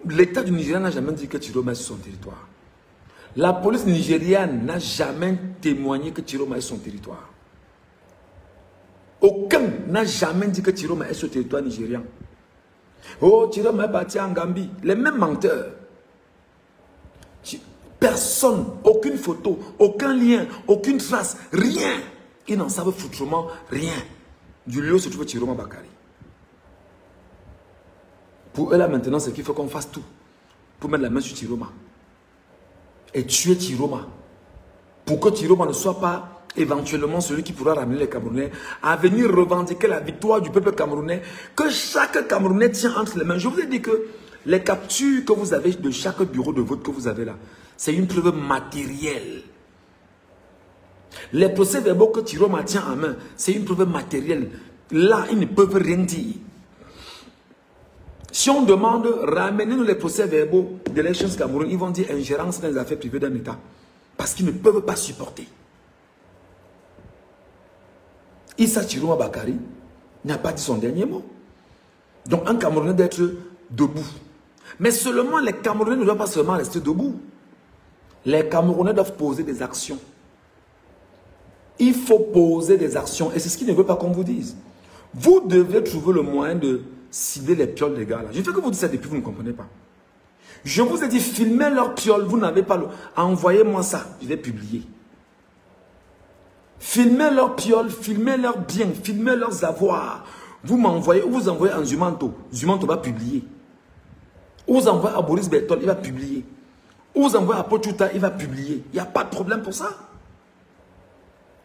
l'État du Nigeria n'a jamais dit que Chiroma est sur son territoire. La police nigériane n'a jamais témoigné que Chiroma est sur son territoire. Aucun n'a jamais dit que Chiroma est sur le territoire nigérian. Oh, Chiroma est parti en Gambie. Les mêmes menteurs. Personne, aucune photo, aucun lien, aucune trace, rien. Ils n'en savent foutrement rien du lieu où se trouve Chiroma Bakary. Pour eux là maintenant, c'est qu'il faut qu'on fasse tout pour mettre la main sur Chiroma et tuer Chiroma pour que Chiroma ne soit pas éventuellement celui qui pourra ramener les Camerounais à venir revendiquer la victoire du peuple camerounais que chaque Camerounais tient entre les mains. Je vous ai dit que les captures que vous avez de chaque bureau de vote que vous avez là, c'est une preuve matérielle. Les procès-verbaux que Chiroma tient en main, c'est une preuve matérielle. Là, ils ne peuvent rien dire. Si on demande, ramenez-nous les procès-verbaux de l'élection Cameroun, ils vont dire ingérence dans les affaires privées d'un État. Parce qu'ils ne peuvent pas supporter. Issa Chiroma Bakary n'a pas dit son dernier mot. Donc, un Camerounais d'être debout. Mais seulement les Camerounais ne doivent pas seulement rester debout. Les Camerounais doivent poser des actions. Il faut poser des actions. Et c'est ce qu'il ne veut pas qu'on vous dise. Vous devez trouver le moyen de cibler les pioles des gars là. Je fais que vous dites ça depuis, vous ne comprenez pas. Je vous ai dit, filmez leurs pioles. Vous n'avez pas le... Envoyez-moi ça. Je vais publier. Filmez leurs pioles, filmez leurs biens, filmez leurs avoirs. Vous m'envoyez, ou vous envoyez en Zumanto. Zumanto va publier. Ou vous envoyez à Boris Bertol, il va publier. Ou vous envoyez à Pochuta, il va publier. Il n'y a pas de problème pour ça.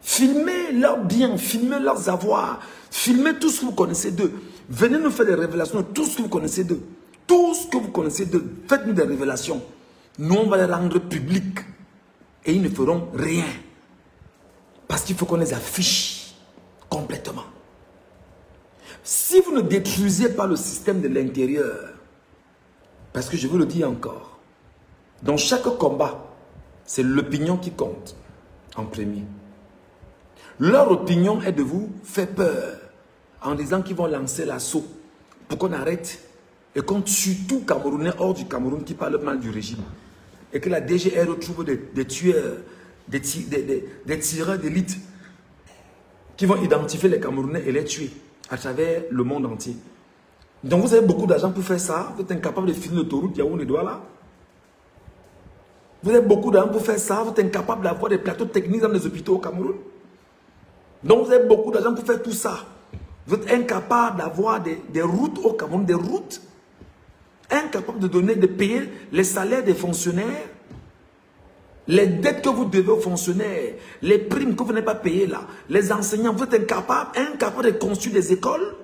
Filmez leurs biens, filmez leurs avoirs. Filmez tout ce que vous connaissez d'eux. Venez nous faire des révélations de tout ce que vous connaissez d'eux. Tout ce que vous connaissez d'eux. Faites-nous des révélations. Nous, on va les rendre publics. Et ils ne feront rien. Parce qu'il faut qu'on les affiche complètement. Si vous ne détruisez pas le système de l'intérieur, parce que je vous le dis encore, dans chaque combat, c'est l'opinion qui compte en premier. Leur opinion est de vous faire peur en disant qu'ils vont lancer l'assaut pour qu'on arrête et qu'on tue tout Camerounais hors du Cameroun qui parle mal du régime. Et que la DGR trouve des tueurs, des tireurs d'élite qui vont identifier les Camerounais et les tuer à travers le monde entier. Donc vous avez beaucoup d'argent pour faire ça. Vous êtes incapable de finir l'autoroute Yaoundé-Douala. Vous avez beaucoup d'argent pour faire ça. Vous êtes incapable d'avoir des plateaux techniques dans les hôpitaux au Cameroun. Donc vous avez beaucoup d'argent pour faire tout ça. Vous êtes incapable d'avoir des routes au Cameroun, des routes. Incapable de payer les salaires des fonctionnaires, les dettes que vous devez aux fonctionnaires, les primes que vous n'avez pas payées là, les enseignants, vous êtes incapable de construire des écoles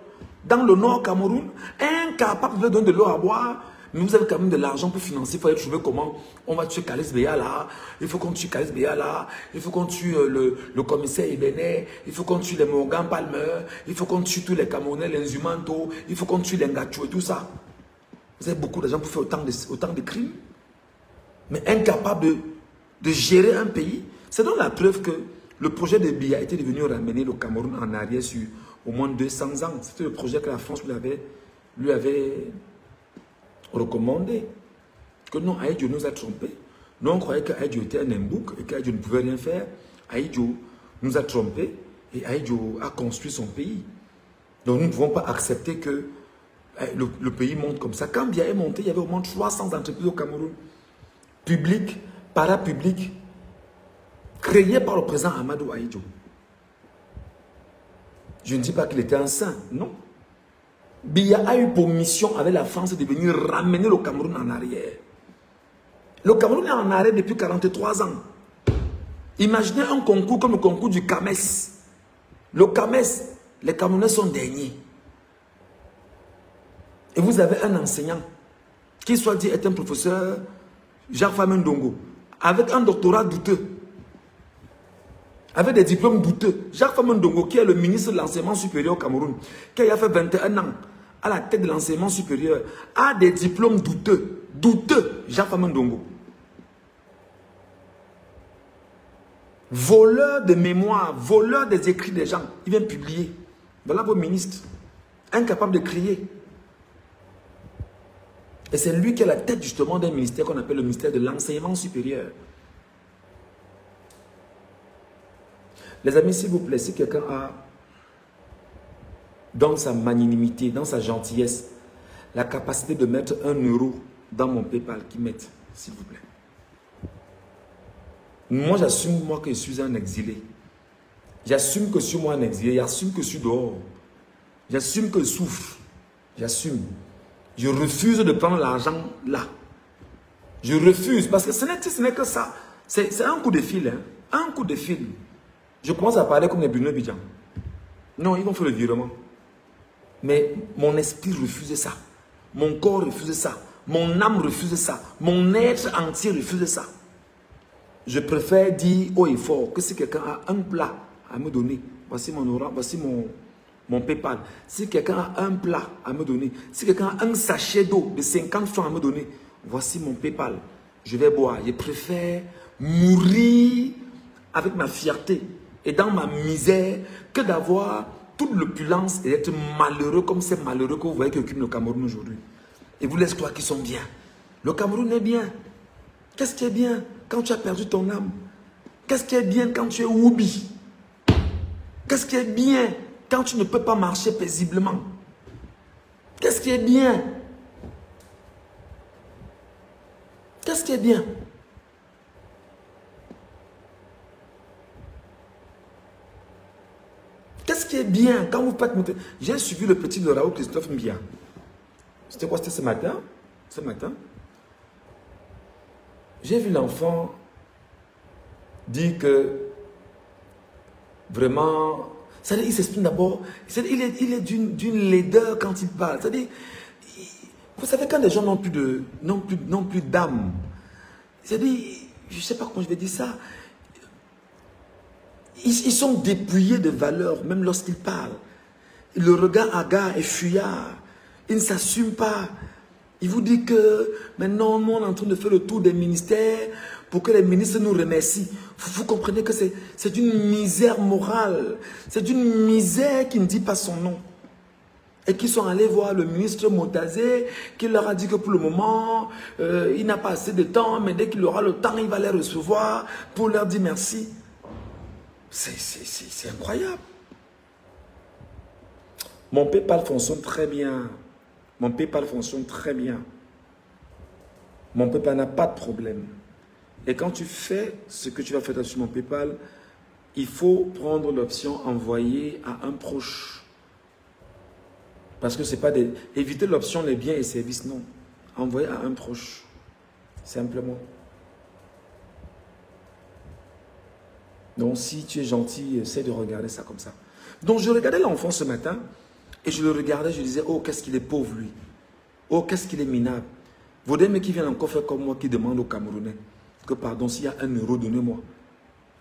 dans le nord Cameroun, incapable de donner de l'eau à boire, mais vous avez quand même de l'argent pour financer. Il faut trouver comment on va tuer Kalis Béa là, il faut qu'on tue Kalis Béa là, il faut qu'on tue le commissaire Ibenet, il faut qu'on tue les Morgan Palmer, il faut qu'on tue tous les Camerounais, les Humanto, il faut qu'on tue les Ngacho et tout ça. Vous avez beaucoup d'argent pour faire autant de crimes, mais incapable de gérer un pays. C'est donc la preuve que le projet de Biya était devenu ramener le Cameroun en arrière sur au moins 200 ans. C'était le projet que la France lui avait recommandé. Que non, Aïdjo nous a trompés. Nous, on croyait qu'Aïdjo était un embouk et qu'Aïdjo ne pouvait rien faire. Aïdjo nous a trompés et Aïdjo a construit son pays. Donc nous ne pouvons pas accepter que le pays monte comme ça. Quand Biya est monté, il y avait au moins 300 entreprises au Cameroun. Publiques, parapubliques, créées par le président Amadou Aïdjo. Je ne dis pas qu'il était un saint, non. Biya a eu pour mission avec la France de venir ramener le Cameroun en arrière. Le Cameroun est en arrière depuis 43 ans. Imaginez un concours comme le concours du CAMES. Le CAMES, les Camerounais sont derniers. Et vous avez un enseignant qui soit dit est un professeur, Jacques Famendongo, avec un doctorat douteux, avec des diplômes douteux. Jacques Famendongo, qui est le ministre de l'enseignement supérieur au Cameroun, qui a fait 21 ans à la tête de l'enseignement supérieur, a des diplômes douteux. Douteux, Jacques Famendongo. Voleur de mémoire, voleur des écrits des gens. Il vient publier. Voilà vos ministres, incapables de crier. Et c'est lui qui est la tête justement d'un ministère qu'on appelle le ministère de l'enseignement supérieur. Les amis, s'il vous plaît, si quelqu'un a, dans sa magnanimité, dans sa gentillesse, la capacité de mettre 1 euro dans mon PayPal, qu'il mette, s'il vous plaît. Moi, j'assume moi que je suis un exilé. J'assume que je suis moi un exilé. J'assume que je suis dehors. J'assume que je souffre. J'assume. Je refuse de prendre l'argent là. Je refuse parce que ce n'est que ça. C'est un coup de fil. Hein? Un coup de fil. Je commence à parler comme les Bruno Bidjan. Non, ils vont faire le virement. Mais mon esprit refuse ça. Mon corps refuse ça. Mon âme refuse ça. Mon être entier refuse ça. Je préfère dire haut et fort que si quelqu'un a un plat à me donner, voici mon orange, voici mon PayPal. Si quelqu'un a un plat à me donner, si quelqu'un a un sachet d'eau de 50 francs à me donner, voici mon PayPal. Je vais boire. Je préfère mourir avec ma fierté et dans ma misère que d'avoir toute l'opulence et d'être malheureux comme ces malheureux que vous voyez qui occupent le Cameroun aujourd'hui. Et vous laissez croire qu'ils sont bien. Le Cameroun est bien. Qu'est-ce qui est bien quand tu as perdu ton âme? Qu'est-ce qui est bien quand tu es oubi? Qu'est-ce qui est bien quand tu ne peux pas marcher paisiblement? Qu'est-ce qui est bien? Qu'est-ce qui est bien? Qu'est-ce qui est bien quand vous faites monter? J'ai suivi le petit de Raoul Christophe Mbia. C'était quoi? C'était ce matin? Ce matin? J'ai vu l'enfant dire que vraiment, c'est-à-dire il s'exprime d'abord, il est d'une laideur quand il parle. C'est-à-dire, vous savez quand les gens n'ont plus d'âme, c'est-à-dire, je ne sais pas comment je vais dire ça, ils sont dépouillés de valeur même lorsqu'ils parlent. Le regard hagard et fuyard, ils ne s'assument pas. Il vous dit que maintenant, nous, on est en train de faire le tour des ministères pour que les ministres nous remercient. Vous comprenez que c'est une misère morale. C'est une misère qui ne dit pas son nom. Et qui sont allés voir le ministre Montazé, qui leur a dit que pour le moment, il n'a pas assez de temps, mais dès qu'il aura le temps, il va les recevoir pour leur dire merci. C'est incroyable. Mon PayPal fonctionne très bien. Mon PayPal fonctionne très bien. Mon PayPal n'a pas de problème. Et quand tu fais ce que tu vas faire sur mon PayPal, il faut prendre l'option envoyer à un proche. Parce que c'est pas des... Éviter l'option les biens et services, non. Envoyer à un proche. Simplement. Donc si tu es gentil, essaie de regarder ça comme ça. Donc je regardais l'enfant ce matin et je le regardais, je disais, oh qu'est-ce qu'il est pauvre lui. Oh qu'est-ce qu'il est minable. Vaudrait mieux qu'il vienne encore faire comme moi qui demande aux Camerounais que pardon, s'il y a 1 euro, donnez-moi.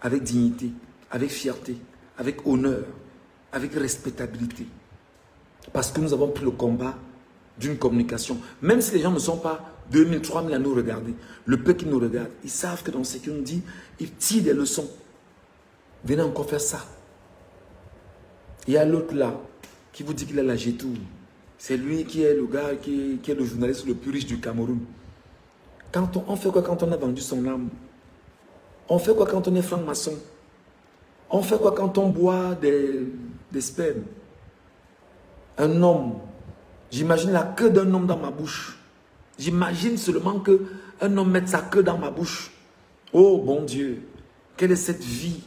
Avec dignité, avec fierté, avec honneur, avec respectabilité. Parce que nous avons pris le combat d'une communication. Même si les gens ne sont pas 2000, 3000 à nous regarder, le peu qui nous regarde, ils savent que dans ce qu'on nous dit, ils tirent des leçons. Venez encore faire ça. Il y a l'autre là, qui vous dit qu'il a la Gétour. C'est lui qui est le gars, qui est le journaliste le plus riche du Cameroun. Quand on fait quoi quand on a vendu son âme? On fait quoi quand on est franc-maçon? On fait quoi quand on boit des spermes? Un homme, j'imagine la queue d'un homme dans ma bouche. J'imagine seulement qu'un homme mette sa queue dans ma bouche. Oh bon Dieu, quelle est cette vie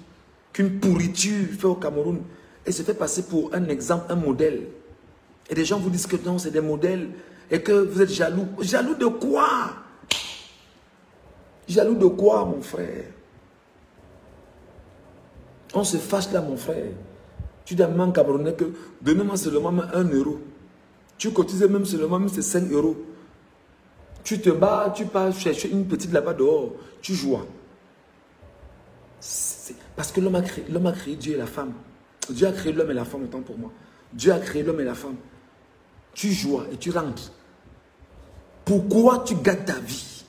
qu'une pourriture fait au Cameroun et se fait passer pour un exemple, un modèle. Et des gens vous disent que non, c'est des modèles et que vous êtes jaloux. Jaloux de quoi? Jaloux de quoi, mon frère? On se fâche là, mon frère. Tu demandes Camerounais que donnez-moi seulement 1 euro. Tu cotises même seulement, même c'est 5 euros. Tu te bats, tu pars chercher une petite là-bas dehors. Tu joues. Parce que l'homme a créé Dieu et la femme. Dieu a créé l'homme et la femme, autant pour moi. Dieu a créé l'homme et la femme. Tu joues et tu rentres. Pourquoi tu gâtes ta vie?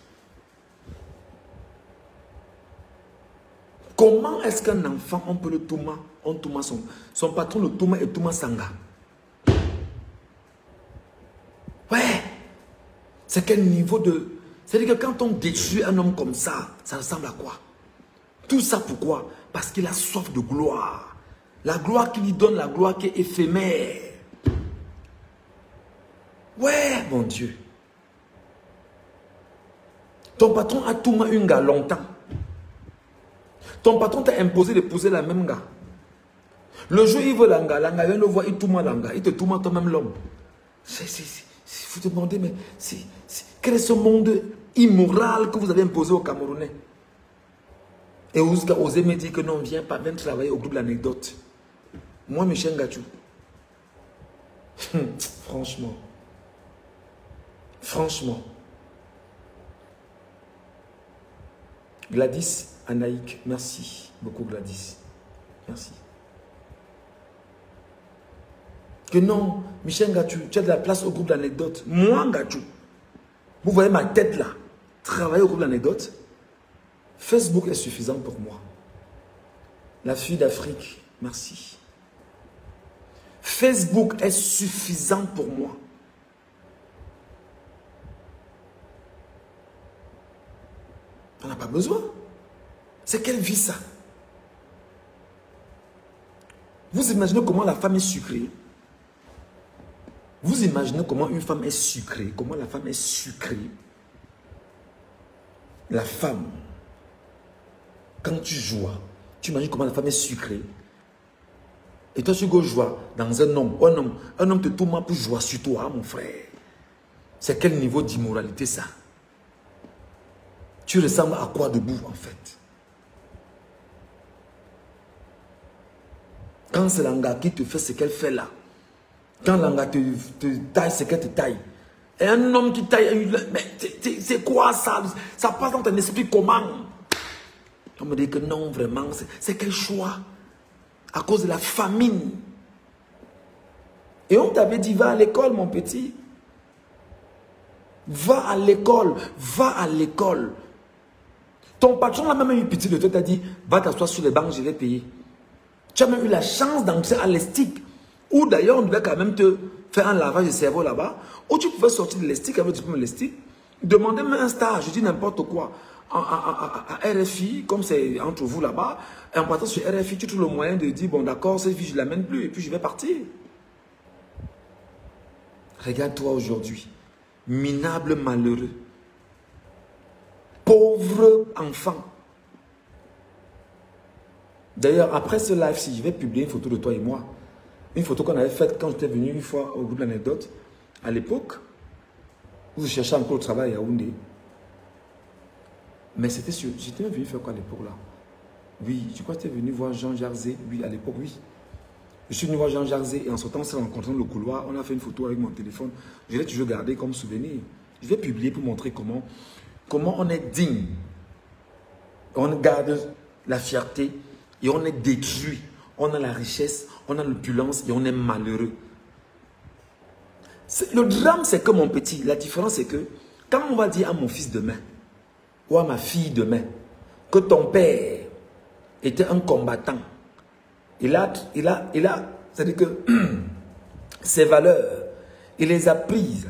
Comment est-ce qu'un enfant, on peut le touma, son patron le touma et touma sanga? Ouais. C'est quel niveau de... C'est-à-dire que quand on détruit un homme comme ça ressemble à quoi? Tout ça pourquoi? Parce qu'il a soif de gloire. La gloire qui lui donne, la gloire qui est éphémère. Ouais, mon Dieu. Ton patron a touma une gars longtemps. Ton patron t'a imposé d'épouser la même gars. Le jour où il veut la gars vient le voir, il touma la gars. Il te touma toi-même l'homme. Vous te demandez, mais quel est ce monde immoral que vous avez imposé aux Camerounais? Et vous avez osé me dire que non, viens travailler au groupe de l'anecdote. Moi, Michel Ngachou. Franchement. Franchement. Gladys Anaïk, merci beaucoup Gladys. Merci. Que non, Michel Ngachou, tu as de la place au groupe d'anecdotes. Moi, Ngachou, vous voyez ma tête là, travailler au groupe d'anecdotes, Facebook est suffisant pour moi. La fille d'Afrique, merci. Facebook est suffisant pour moi. On n'a pas besoin. C'est quelle vie ça? Vous imaginez comment la femme est sucrée? Vous imaginez comment une femme est sucrée? Comment la femme est sucrée? La femme, quand tu joues, tu imagines comment la femme est sucrée? Et toi, tu go jouer dans un homme. Un homme te tourmente pour jouer sur toi, mon frère. C'est quel niveau d'immoralité ça? Tu ressembles à quoi debout, en fait? Quand c'est l'anga qui te fait ce qu'elle fait là, quand l'anga te taille ce qu'elle te taille, et un homme qui taille, mais c'est quoi ça? Ça passe dans ton esprit comment? On me dit que non, vraiment, c'est quel choix? À cause de la famine. Et on t'avait dit, va à l'école, mon petit. Va à l'école, va à l'école. Ton patron a même eu pitié de toi, t'a dit, va t'asseoir sur les bancs, je vais payer. Tu as même eu la chance d'entrer à l'ESTIC, où d'ailleurs on devait quand même te faire un lavage de cerveau là-bas, où tu pouvais sortir de l'ESTIC avec le diplôme de l'ESTIC, demander même un stage, je dis n'importe quoi, à RFI, comme c'est entre vous là-bas, et en partant sur RFI, tu trouves le moyen de dire, bon d'accord, cette fille je ne l'amène plus, et puis je vais partir. Regarde-toi aujourd'hui, minable malheureux. pauvre enfant. D'ailleurs, après ce live-ci, je vais publier une photo de toi et moi. Une photo qu'on avait faite quand j'étais venu une fois au groupe d'anecdotes. À l'époque, où je cherchais encore le travail à Yaoundé. Mais c'était sûr. J'étais venu faire quoi à l'époque là? Oui, je crois que j'étais venu voir Jean Jarzé. Oui, à l'époque, oui. Je suis venu voir Jean Jarzé et en sortant, on s'est rencontrés dans le couloir. On a fait une photo avec mon téléphone. Je l'ai toujours gardé comme souvenir. Je vais publier pour montrer comment on est digne. On garde la fierté et on est détruit. On a la richesse, on a l'opulence et on est malheureux. Le drame, c'est que mon petit, la différence, c'est que quand on va dire à mon fils demain ou à ma fille demain que ton père était un combattant, c'est-à-dire que ses valeurs, il les a prises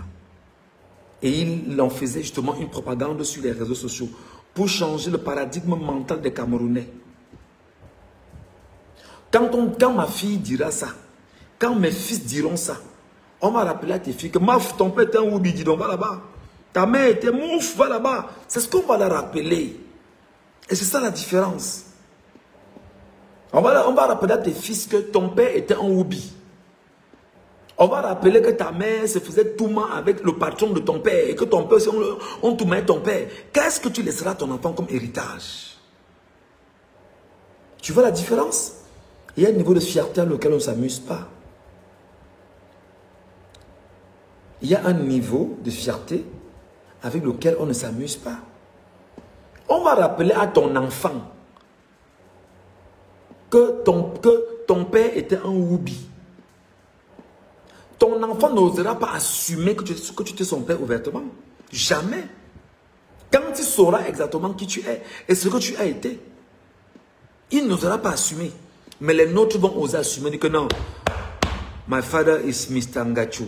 et il en faisait justement une propagande sur les réseaux sociaux pour changer le paradigme mental des Camerounais. Quand ma fille dira ça, quand mes fils diront ça, on va rappeler à tes filles que maf, ton père était un oubi, dis donc, va là-bas. Ta mère était mouf, va là-bas. C'est ce qu'on va leur rappeler. Et c'est ça la différence. On va rappeler à tes fils que ton père était un oubi. On va rappeler que ta mère se faisait tout mal avec le patron de ton père et que ton père, on tout met ton père. Qu'est-ce que tu laisseras à ton enfant comme héritage? Tu vois la différence? Il y a un niveau de fierté auquel on ne s'amuse pas. Il y a un niveau de fierté avec lequel on ne s'amuse pas. On va rappeler à ton enfant que ton père était un oubi. Ton enfant n'osera pas assumer que tu étais son père ouvertement. Jamais. Quand il saura exactement qui tu es et ce que tu as été, il n'osera pas assumer. Mais les nôtres vont oser assumer, dire que non, my father is Mr. Ngachu.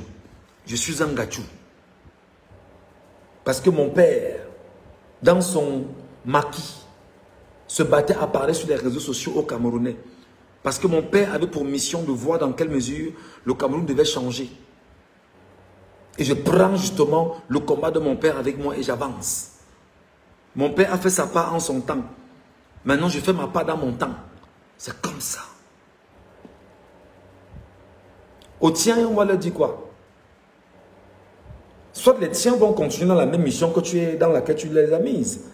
Je suis un Ngachu. Parce que mon père, dans son maquis, se battait à parler sur les réseaux sociaux au Camerounais. Parce que mon père avait pour mission de voir dans quelle mesure le Cameroun devait changer. Et je prends justement le combat de mon père avec moi et j'avance. Mon père a fait sa part en son temps. Maintenant, je fais ma part dans mon temps. C'est comme ça. Aux tiens, on va leur dire quoi? Soit les tiens vont continuer dans la même mission que tu es dans laquelle tu les as mises.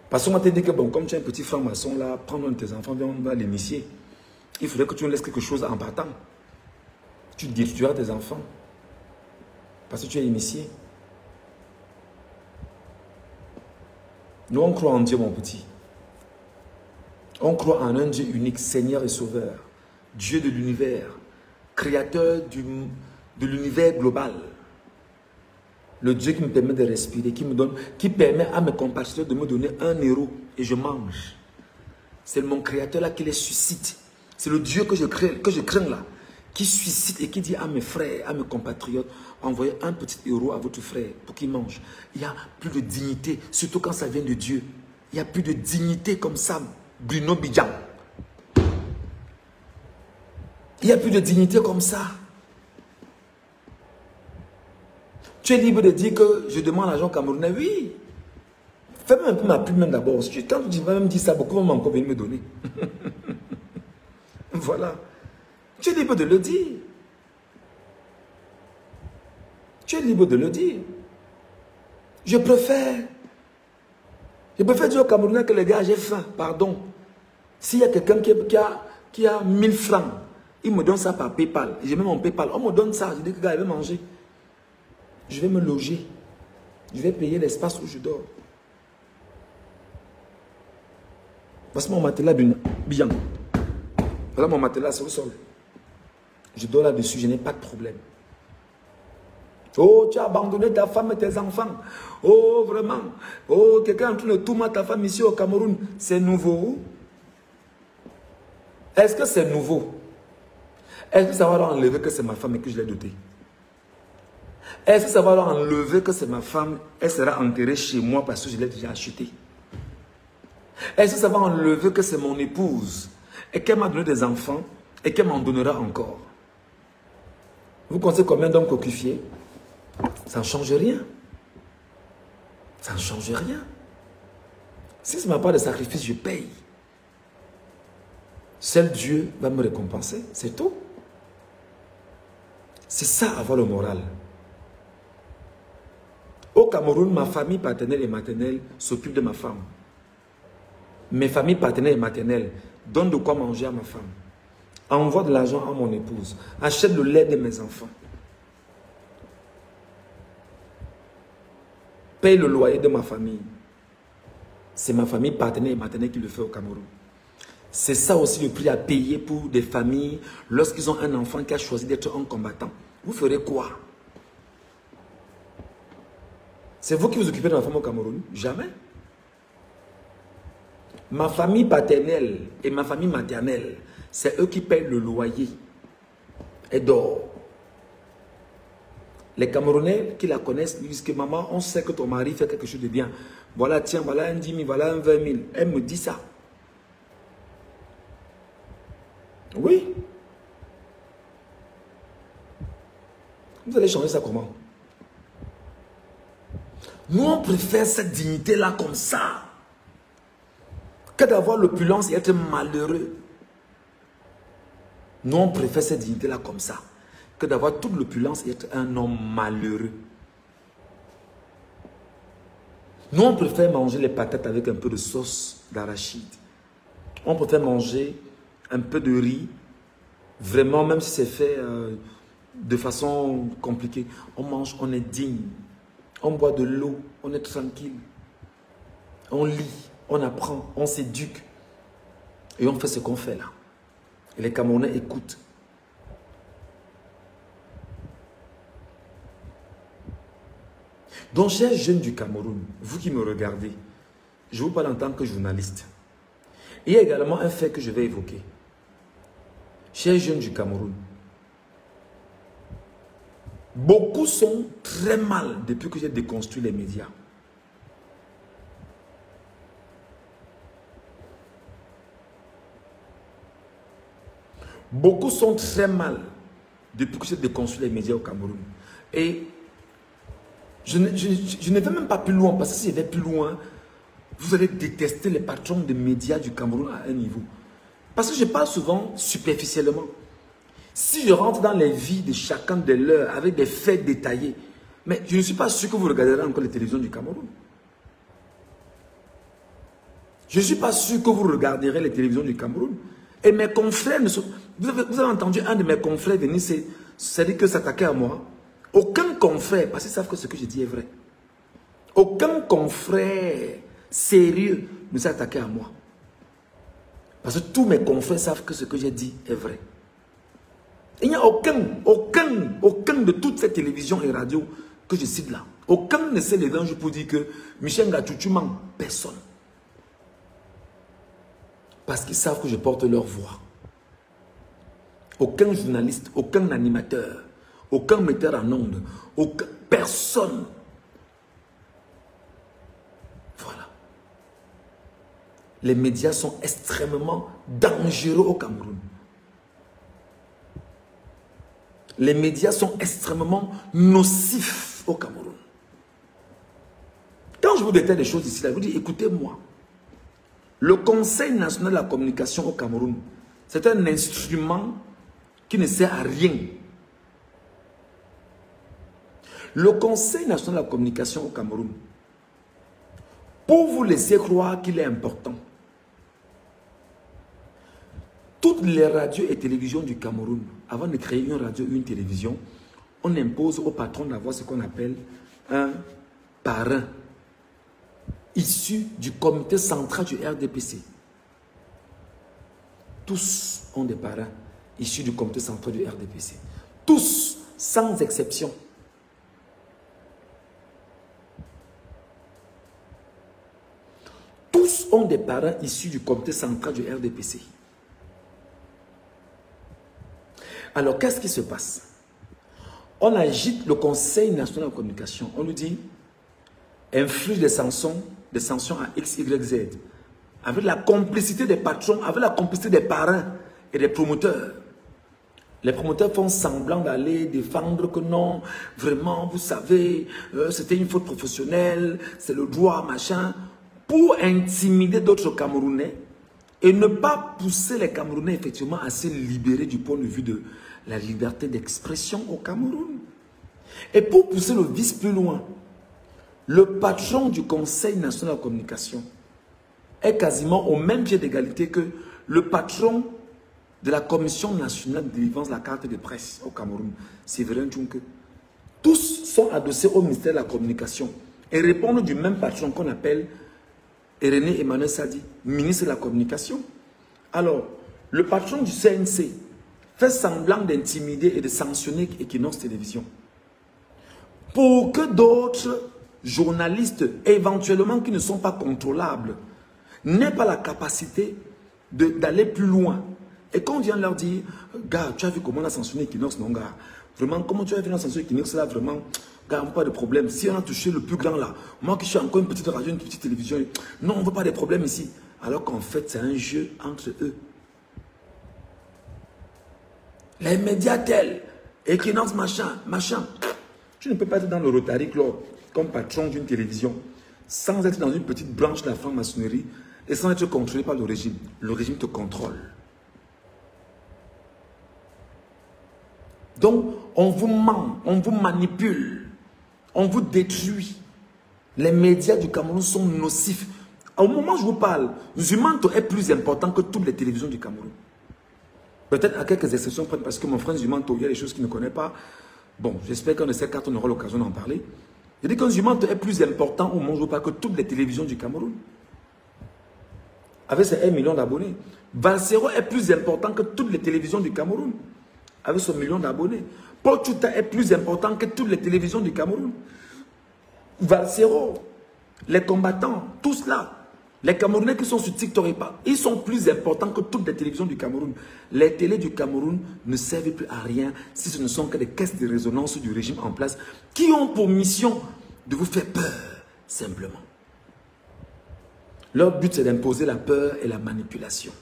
Parce qu'on va te dire que bon, comme tu es un petit franc-maçon là, prends un de tes enfants, viens, on va l'initier. Il faudrait que tu nous laisses quelque chose en partant. Tu détruiras tes enfants. Parce que tu es initié. Nous, on croit en Dieu, mon petit. On croit en un Dieu unique, Seigneur et Sauveur. Dieu de l'univers. Créateur de l'univers global. Le Dieu qui me permet de respirer, qui permet à mes compatriotes de me donner un héros et je mange. C'est mon créateur là qui les suscite. C'est le Dieu que je crains là, qui suscite et qui dit à mes frères, à mes compatriotes, envoyez un petit héros à votre frère pour qu'il mange. Il n'y a plus de dignité, surtout quand ça vient de Dieu. Il n'y a plus de dignité comme ça, Bruno Bidjan. Il n'y a plus de dignité comme ça. Tu es libre de dire que je demande l'argent camerounais. Oui. Fais-moi un peu ma pub même d'abord. Quand tu vas même dire ça, beaucoup vont encore venir me donner. Voilà. Tu es libre de le dire. Tu es libre de le dire. Je préfère dire au Camerounais que les gars, j'ai faim, pardon. S'il y a quelqu'un qui a 1000 francs, il me donne ça par PayPal. J'ai même mon PayPal. On me donne ça. Je dis que le gars, il va manger. Je vais me loger. Je vais payer l'espace où je dors. Voici mon matelas bien. Voilà mon matelas sur le sol. Je dors là-dessus, je n'ai pas de problème. Oh, tu as abandonné ta femme et tes enfants. Oh, vraiment. Oh, quelqu'un est en train de tout mettre ta femme ici au Cameroun. C'est nouveau. Est-ce que c'est nouveau? Est-ce que ça va leur enlever que c'est ma femme et que je l'ai dotée? Est-ce que ça va leur enlever que c'est ma femme, elle sera enterrée chez moi parce que je l'ai déjà achetée? Est-ce que ça va enlever que c'est mon épouse et qu'elle m'a donné des enfants et qu'elle m'en donnera encore? Vous connaissez combien d'hommes coquifiés? Ça ne change rien. Ça ne change rien. Si ce n'est pas de sacrifice, je paye. Seul Dieu va me récompenser, c'est tout. C'est ça, avoir le moral. Au Cameroun, ma famille paternelle et maternelle s'occupe de ma femme. Mes familles paternelles et maternelles donnent de quoi manger à ma femme. Envoie de l'argent à mon épouse. Achète le lait de mes enfants. Paye le loyer de ma famille. C'est ma famille partenaire et maternelle qui le fait au Cameroun. C'est ça aussi le prix à payer pour des familles lorsqu'ils ont un enfant qui a choisi d'être un combattant. Vous ferez quoi? C'est vous qui vous occupez de ma femme au Cameroun? Jamais. Ma famille paternelle et ma famille maternelle, c'est eux qui payent le loyer et d'or. Les Camerounais qui la connaissent disent que maman, on sait que ton mari fait quelque chose de bien. Voilà, tiens, voilà un 10 000, voilà un 20 000. Elle me dit ça. Oui. Vous allez changer ça comment? Nous, on préfère cette dignité-là comme ça que d'avoir l'opulence et être malheureux. Nous, on préfère cette dignité-là comme ça que d'avoir toute l'opulence et être un homme malheureux. Nous, on préfère manger les patates avec un peu de sauce d'arachide. On préfère manger un peu de riz, vraiment, même si c'est fait de façon compliquée. On mange, on est digne. On boit de l'eau, on est tranquille. On lit, on apprend, on s'éduque. Et on fait ce qu'on fait là. Et les Camerounais écoutent. Donc, chers jeunes du Cameroun, vous qui me regardez, je vous parle en tant que journaliste. Il y a également un fait que je vais évoquer. Chers jeunes du Cameroun, beaucoup sont très mal depuis que j'ai déconstruit les médias. Beaucoup sont très mal depuis que j'ai déconstruit les médias au Cameroun. Et je ne vais même pas plus loin, parce que si je vais plus loin, vous allez détester les patrons de médias du Cameroun à un niveau. Parce que je parle souvent superficiellement. Si je rentre dans les vies de chacun de leurs avec des faits détaillés, mais je ne suis pas sûr que vous regarderez encore les télévisions du Cameroun. Je ne suis pas sûr que vous regarderez les télévisions du Cameroun. Et mes confrères, vous avez entendu un de mes confrères venir, c'est-à-dire que s'attaquer à moi. Aucun confrère, parce qu'ils savent que ce que je dis est vrai. Aucun confrère sérieux ne s'est attaqué à moi. Parce que tous mes confrères savent que ce que j'ai dit est vrai. Il n'y a aucun de toutes ces télévisions et radios que je cite là. Aucun ne s'est levé un jour pour dire que Michel Ngachuchu ment. Personne. Parce qu'ils savent que je porte leur voix. Aucun journaliste, aucun animateur, aucun metteur en ondes, personne. Voilà. Les médias sont extrêmement dangereux au Cameroun. Les médias sont extrêmement nocifs au Cameroun. Quand je vous détaille des choses ici, là, je vous dis, écoutez-moi. Le Conseil national de la communication au Cameroun, c'est un instrument qui ne sert à rien. Le Conseil national de la communication au Cameroun, pour vous laisser croire qu'il est important, toutes les radios et télévisions du Cameroun, avant de créer une radio ou une télévision, on impose au patron d'avoir ce qu'on appelle un parrain issu du comité central du RDPC. Tous ont des parrains issus du comité central du RDPC. Tous, sans exception. Tous ont des parrains issus du comité central du RDPC. Alors, qu'est-ce qui se passe? On agite le Conseil national de la communication. On lui dit, inflige des sanctions à X, Y, Z. Avec la complicité des patrons, avec la complicité des parrains et des promoteurs. Les promoteurs font semblant d'aller défendre que non, vraiment, vous savez, c'était une faute professionnelle, c'est le droit, machin. pour intimider d'autres Camerounais et ne pas pousser les Camerounais effectivement à se libérer du point de vue de la liberté d'expression au Cameroun. Et pour pousser le vice plus loin, le patron du Conseil national de la communication est quasiment au même pied d'égalité que le patron de la Commission nationale de délivrance de la carte de presse au Cameroun, Séverin Djounke. Tous sont adossés au ministère de la Communication et répondent du même patron qu'on appelle René Emmanuel Sadi, ministre de la Communication. Alors, le patron du CNC fait semblant d'intimider et de sanctionner Equinox Télévision pour que d'autres journalistes, éventuellement qui ne sont pas contrôlables, n'aient pas la capacité d'aller plus loin. Et quand on vient leur dire, gars, tu as vu comment on a sanctionné Equinox, non, gars? Vraiment, comment tu as vu la sanctionné Equinox, là, vraiment, gars, pas de problème. Si on a touché le plus grand là, moi qui suis encore une petite radio, une petite télévision, non, on ne veut pas de problème ici. Alors qu'en fait, c'est un jeu entre eux. Les médias tels, Equinox, machin. Tu ne peux pas être dans le Rotary Club comme patron d'une télévision sans être dans une petite branche de la franc-maçonnerie et sans être contrôlé par le régime. Le régime te contrôle. Donc, on vous ment, on vous manipule, on vous détruit. Les médias du Cameroun sont nocifs. Au moment où je vous parle, Zumanto est plus important que toutes les télévisions du Cameroun. Peut-être à quelques exceptions, parce que mon frère Zumanto, il y a des choses qu'il ne connaît pas. Bon, j'espère qu'un de ces quatre, on aura l'occasion d'en parler. Je dis qu'un Zumanto est plus important au moment où je vous parle que toutes les télévisions du Cameroun. Avec ses 1 million d'abonnés. Valsero est plus important que toutes les télévisions du Cameroun. Avec son 1 million d'abonnés. Paul Tchouta est plus important que toutes les télévisions du Cameroun. Valsero, les combattants, tous là. Les Camerounais qui sont sur TikTok, ils sont plus importants que toutes les télévisions du Cameroun. Les télés du Cameroun ne servent plus à rien si ce ne sont que des caisses de résonance du régime en place qui ont pour mission de vous faire peur, simplement. Leur but, c'est d'imposer la peur et la manipulation.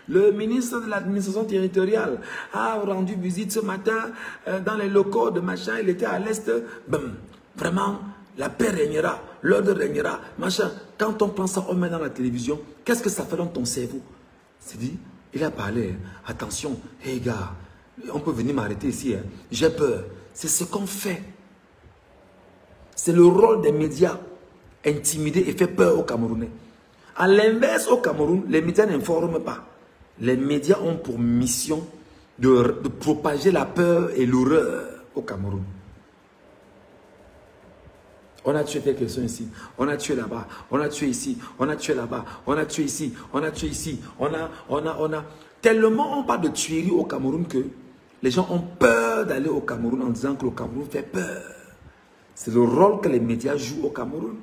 Le ministre de l'administration territoriale a rendu visite ce matin dans les locaux de machin. Il était à l'est. Vraiment, la paix régnera, l'ordre régnera, machin. Quand on prend ça, on met dans la télévision, qu'est-ce que ça fait dans ton cerveau? C'est dit, il a parlé, attention, hey gars, on peut venir m'arrêter ici, hein. J'ai peur. C'est ce qu'on fait. C'est le rôle des médias, intimider et faire peur aux Camerounais. À l'inverse, au Cameroun, les médias n'informent pas. Les médias ont pour mission de propager la peur et l'horreur au Cameroun. On a tué telle personne ici, on a tué là-bas, on a tué ici, on a tué là-bas, on a tué ici, on a tué ici, on a... Tellement on parle de tuerie au Cameroun que les gens ont peur d'aller au Cameroun en disant que le Cameroun fait peur. C'est le rôle que les médias jouent au Cameroun.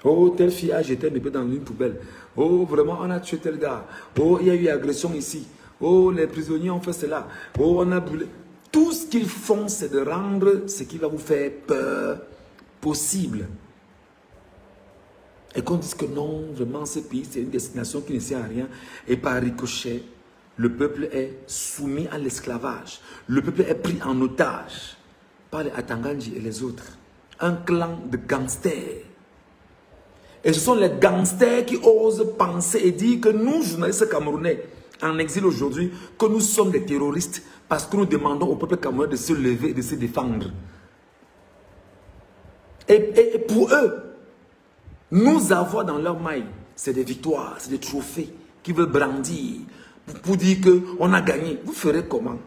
Oh, telle fille a jeté un bébé dans une poubelle. Oh, vraiment, on a tué tel gars. Oh, il y a eu agression ici. Oh, les prisonniers ont fait cela. Oh, on a brûlé. Tout ce qu'ils font, c'est de rendre ce qui va vous faire peur possible. Et qu'on dise que non, vraiment, ce pays, c'est une destination qui ne sert à rien. Et par ricochet, le peuple est soumis à l'esclavage. Le peuple est pris en otage par les Atanganji et les autres. Un clan de gangsters. Et ce sont les gangsters qui osent penser et dire que nous, journalistes camerounais, en exil aujourd'hui, que nous sommes des terroristes parce que nous demandons au peuple camerounais de se lever et de se défendre. Et pour eux, nous avoir dans leur maille, c'est des victoires, c'est des trophées qu'ils veulent brandir pour dire qu'on a gagné. Vous ferez comment?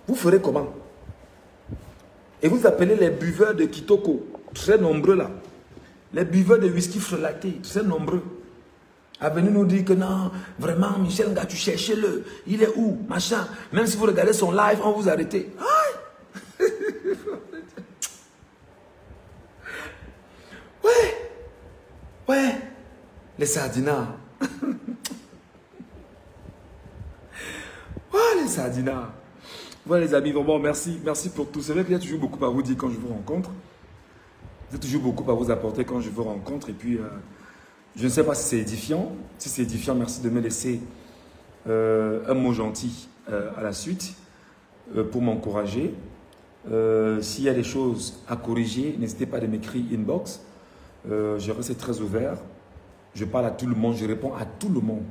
Vous ferez comment? Et vous appelez les buveurs de Kitoko, très nombreux là. Les buveurs de whisky frelaté, très nombreux. À venir nous dire que non, vraiment, Michel Nga, tu cherchez-le. Il est où? Machin. Même si vous regardez son live, on vous arrête. Ouais. Les sardinats. Ouais, les sardinats. Voilà les amis, bon, merci pour tout. C'est vrai qu'il y a toujours beaucoup à vous dire quand je vous rencontre. Vous avez toujours beaucoup à vous apporter quand je vous rencontre. Et puis, je ne sais pas si c'est édifiant. Si c'est édifiant, merci de me laisser un mot gentil à la suite. pour m'encourager. S'il y a des choses à corriger, n'hésitez pas à m'écrire inbox. Je reste très ouvert. Je parle à tout le monde, je réponds à tout le monde.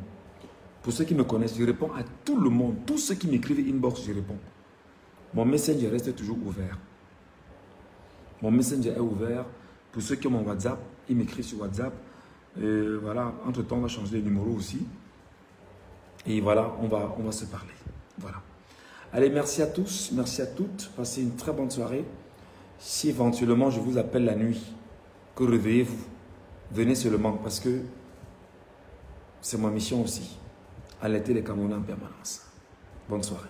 Pour ceux qui me connaissent, je réponds à tout le monde. Tous ceux qui m'écrivent inbox, je réponds. Mon messenger reste toujours ouvert. Mon messenger est ouvert. Pour ceux qui ont mon WhatsApp, ils m'écrivent sur WhatsApp. Voilà, entre-temps, on va changer les numéros aussi. Et voilà, on va se parler. Voilà. Allez, merci à tous, merci à toutes. Passez une très bonne soirée. Si éventuellement je vous appelle la nuit, que réveillez-vous. Venez seulement parce que c'est ma mission aussi. Alerter les Camerounais en permanence. Bonne soirée.